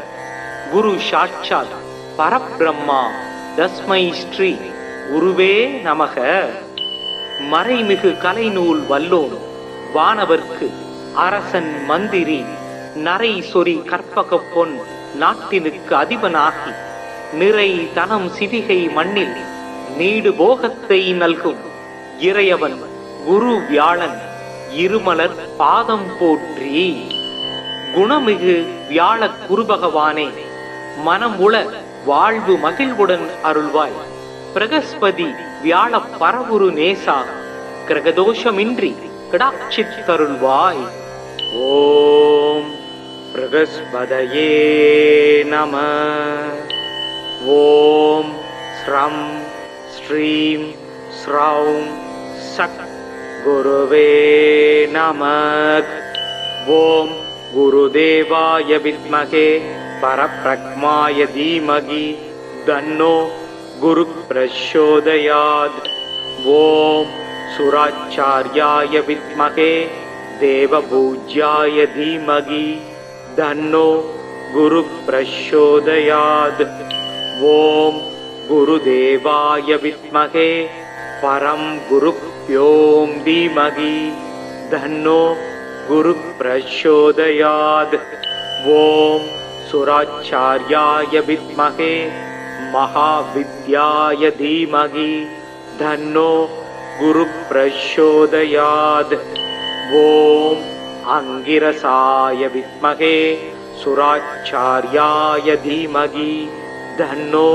குரு சாட்சாத் பரபிரம்மா தஸ்மை ஸ்ரீ குருவே நமக. மறைமிகு கலைநூல் வல்லோன் வானவர்க்கு அரசன் மந்திரி நரை சொறி கற்பக பொன் நாட்டினுக்கு அதிபனாகி நிறை தனம் சிவிகை மண்ணில் நீடு போகத்தை நல்கும் இறையவன் குரு வியாழன் இருமலர் பாதம் போற்றி. குணமிகு வியாழ குரு பகவானே மனம் உள வாழ்வு மகிழ்வுடன் அருள்வாய். பிரகஸ்பதி வியாழ பரவுரு நேசா கிரகதோஷமின்றி கடாட்சித்தருள்வாய். ஓம் பிரகஸ்பதயே நம. ஓம் ஸ்ரம் ஸ்ரீம் ஸ்ரௌம் சக் குருவே நமக். ஓம் குருதேவாய வித்மகே பரப்ரக்மாய தீமகி தன்னோ குரு பிரச்சோதயாத். ஓம் சுராச்சார்யாய வித்மகே தேவபூஜ்யாய தீமகி தன்னோ குரு பிரச்சோதயாத். ஓம் குருதேவாய வித்மகே பரம் குருப்யோம் தீமகி தன்னோ குரு பிரச்சோதயாத். ஓம் சுராச்சார்யாய வித்மகே மகாவித்யாய தீமகி தன்னோ குரு பிரச்சோதயாத். ஓம் அங்கிரசாய வித்மகே சுராச்சார்யாய தீமகி தன்னோ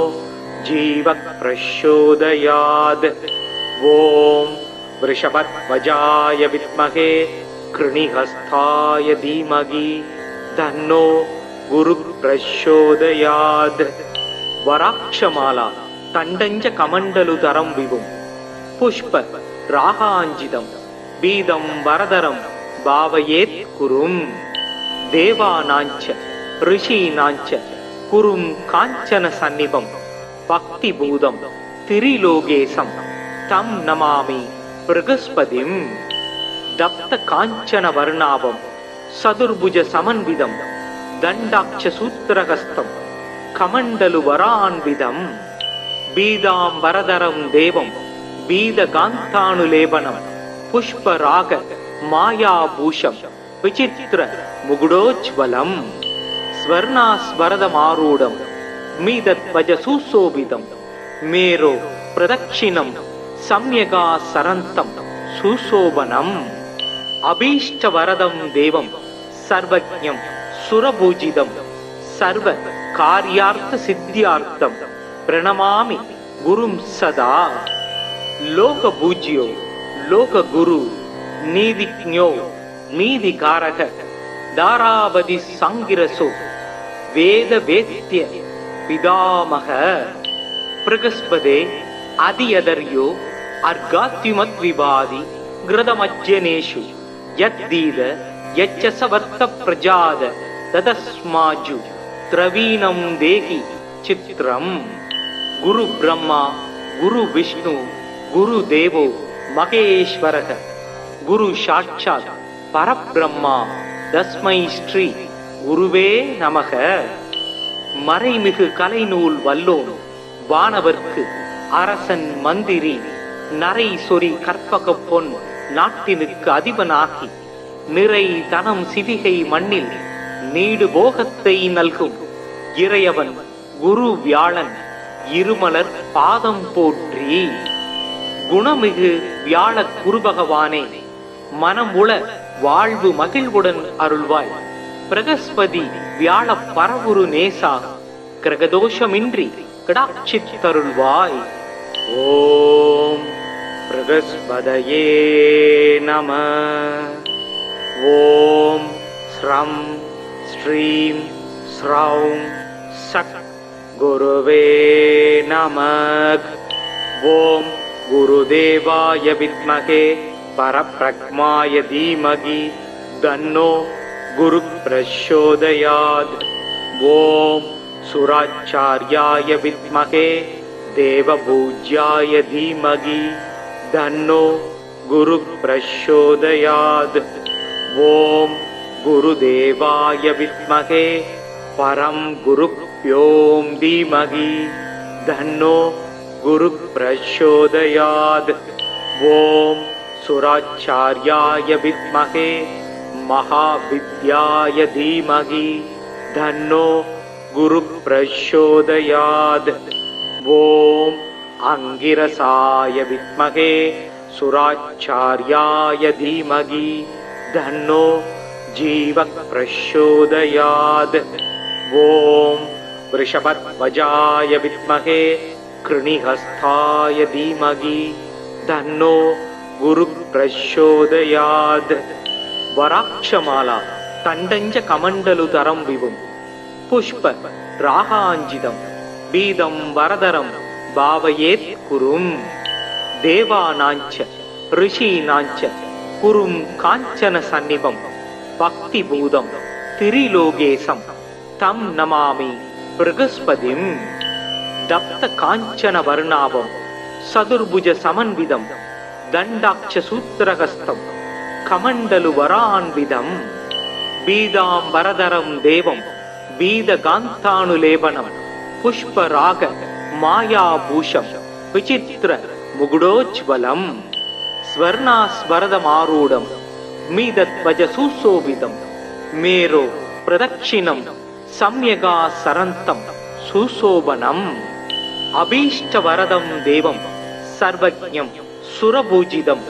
ஜீவ பிரச்சோதயாத். ஓம் वृषभध्वजाय विद्महे कृणिहस्ताय धीमहि तन्नो गुरुः प्रचोदयात् वराक्षमाला तण्डञ्च कमण्डलुधरं विभुं पुष्प रागाञ्जितं बीदं वरदरं भावयेत् कुरुं देवानाञ्च ऋषीणाञ्च कुरुं काञ्चन सन्निभं भक्तिभूतं त्रिलोकेशं तं नमामि बृहस्पतिं दप्त काञ्चन वर्णाभं सदुर्भुज समन्वितं दण्डाक्षसूत्रहस्तं कमण्डलुवरान्वितं बीदां वरदरं देवं बीदकान्तानुलेपनं पुष्पराग मायाभूषं विचित्र मुकुटोज्ज्वलं स्वर्णास्वरदमारूढं मीदध्वज सुशोभितं मेरो प्रदक्षिणं सम्यगासरन्तं सुशोभनम् अभीष्टवरदं देवं सर्वज्ञं सुरपूजितं सर्वकार्यार्थसिद्ध्यार्थं प्रणमामि गुरुं सदा लोकपूज्यो लोकगुरु नीतिज्ञो नीतिकारक दारावति सांगिरसो वेदवेद्य पितामह बृहस्पते अधियदर्यो अर्घात्युमद्विवादि घृतमज्जनेषु यद्दीद यच्चसवर्त प्रजाद तदस्माजु द्रवीणं देहि चित्रं गुरु ब्रह्मा गुरु विष्णु गुरु देवो महेश्वरः गुरु साक्षात् परब्रह्मा तस्मै श्री गुरुवे நமக மறைமிகு கலைநூல் வல்லோன் வானவர்க்கு அரசன் மந்திரி நரை சொறி கற்பக பொன் நாட்டினுக்கு அதிபனாகி நிறை தனம் சிவிகை மண்ணில் நீடு போகத்தை நல்கும் இறையவன் குரு வியாழன் இருமலர் பாதம் போற்றி குணமிகு வியாழ குரு பகவானே மனம் உள வாழ்வு மகிழ்வுடன் அருள்வாய் பிரகஸ்பதி வியாழ பரவுரு நேசா கிரகதோஷமின்றி கடாட்சித்தருள்வாய் ஓம் பிரகஸ்பதயே நம ஓம் ஸ்ரம் ஸ்ரீம் ஸ்ரௌம் சக் குருவே நமக் ஓம் गुरुदेवाय विद्महे परब्रह्माय धीमहि तन्नो गुरुः प्रचोदयात् ओम सुराचार्याय विद्महे देवपूज्याय धीमहि तन्नो गुरुः प्रचोदयात् ओम गुरुदेवाय विद्महे परम गुरुभ्यो धीमहि तन्नो गुरुः प्रचोदयात् ओम सुराचार्याय विद्महे महाविद्याय धीमहि तन्नो गुरुः प्रचोदयात् ओम अंगिरसाय विद्महे सुराचार्याय धीमहि तन्नो जीवः प्रचोदयात् ओम वृषभध्वजाय विद्महे कृणिहस्ताय धीमहि तन्नो गुरुः प्रचोदयात् वराक्षमाला तण्डञ्च कमण्डलुधरं विभुं पुष्प रागाञ्जितं बीदं वरदरं भावयेत् कुरुं देवानाञ्च ऋषीणाञ्च कुरुं काञ्चन सन्निभं भक्तिभूतं त्रिलोकेशं तं नमामि बृहस्पतिं दप्त काञ्चन वर्णाभं सदुर्भुज समन्वितं दण्डाक्षसूत्रहस्तं कमण्डलुवरान्वितं बीदां वरदरं देवं बीदकान्तानुलेपनं पुष्पराग मायाभूषं विचित्र मुकुटोज्ज्वलं स्वर्णास्वरदमारूढं मीदध्वज सुशोभितं मेरो प्रदक्षिणं सम्यगासरन्तं सुशोभनम् अभीष्टवरदं देवं सर्वज्ञं सुरपूजितं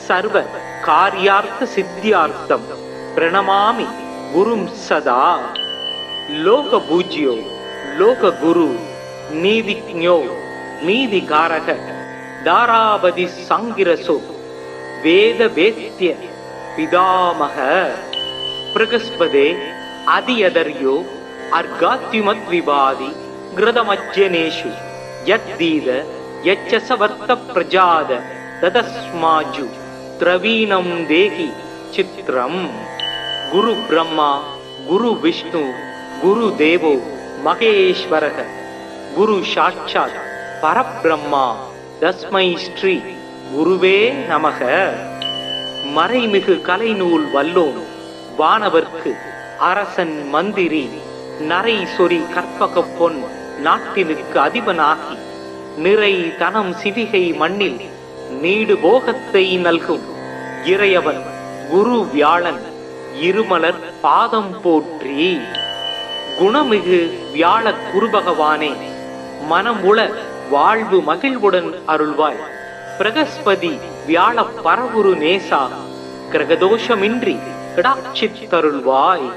सर्वकार्यार्थसिद्ध्यार्थं प्रणमामि गुरुं सदा लोकपूज्यो लोकगुरु नीतिज्ञो नीतिकारक दारावति सांगिरसो வேத வேத்ய பிதாமக பிரகஸ்பதே அதியதர்யோ அர்காத்யுமத் விபாதி கிருதமஜ்ஜனேஷு யத்தீத யச்சசவர்த்த பிரஜாத ததஸ்மாஜு திரவீணம் தேகி சித்ரம். குரு பிரம்மா குரு விஷ்ணு குரு தேவோ மகேஸ்வரக குரு சாட்சாத் பரபிரம்மா தஸ்மை ஸ்ரீ குருவே நமக. மறைமிகு கலைநூல் வல்லோன் வானவர்க்கு அரசன் மந்திரி நரை சொறி கற்பக பொன் நாட்டினுக்கு அதிபனாகி நிறை தனம் சிவிகை மண்ணில் நீடு போகத்தை நல்கும் இறையவன் குரு வியாழன் இருமலர் பாதம் போற்றி. குணமிகு வியாழ குருபகவானே, மனம் உள வாழ்வு மகிழ்வுடன் அருள்வாய். பிரகஸ்பதி வியாழ பரவுரு நேசா, கிரகதோஷமின்றி கிடாட்சித்தருள்வாய்.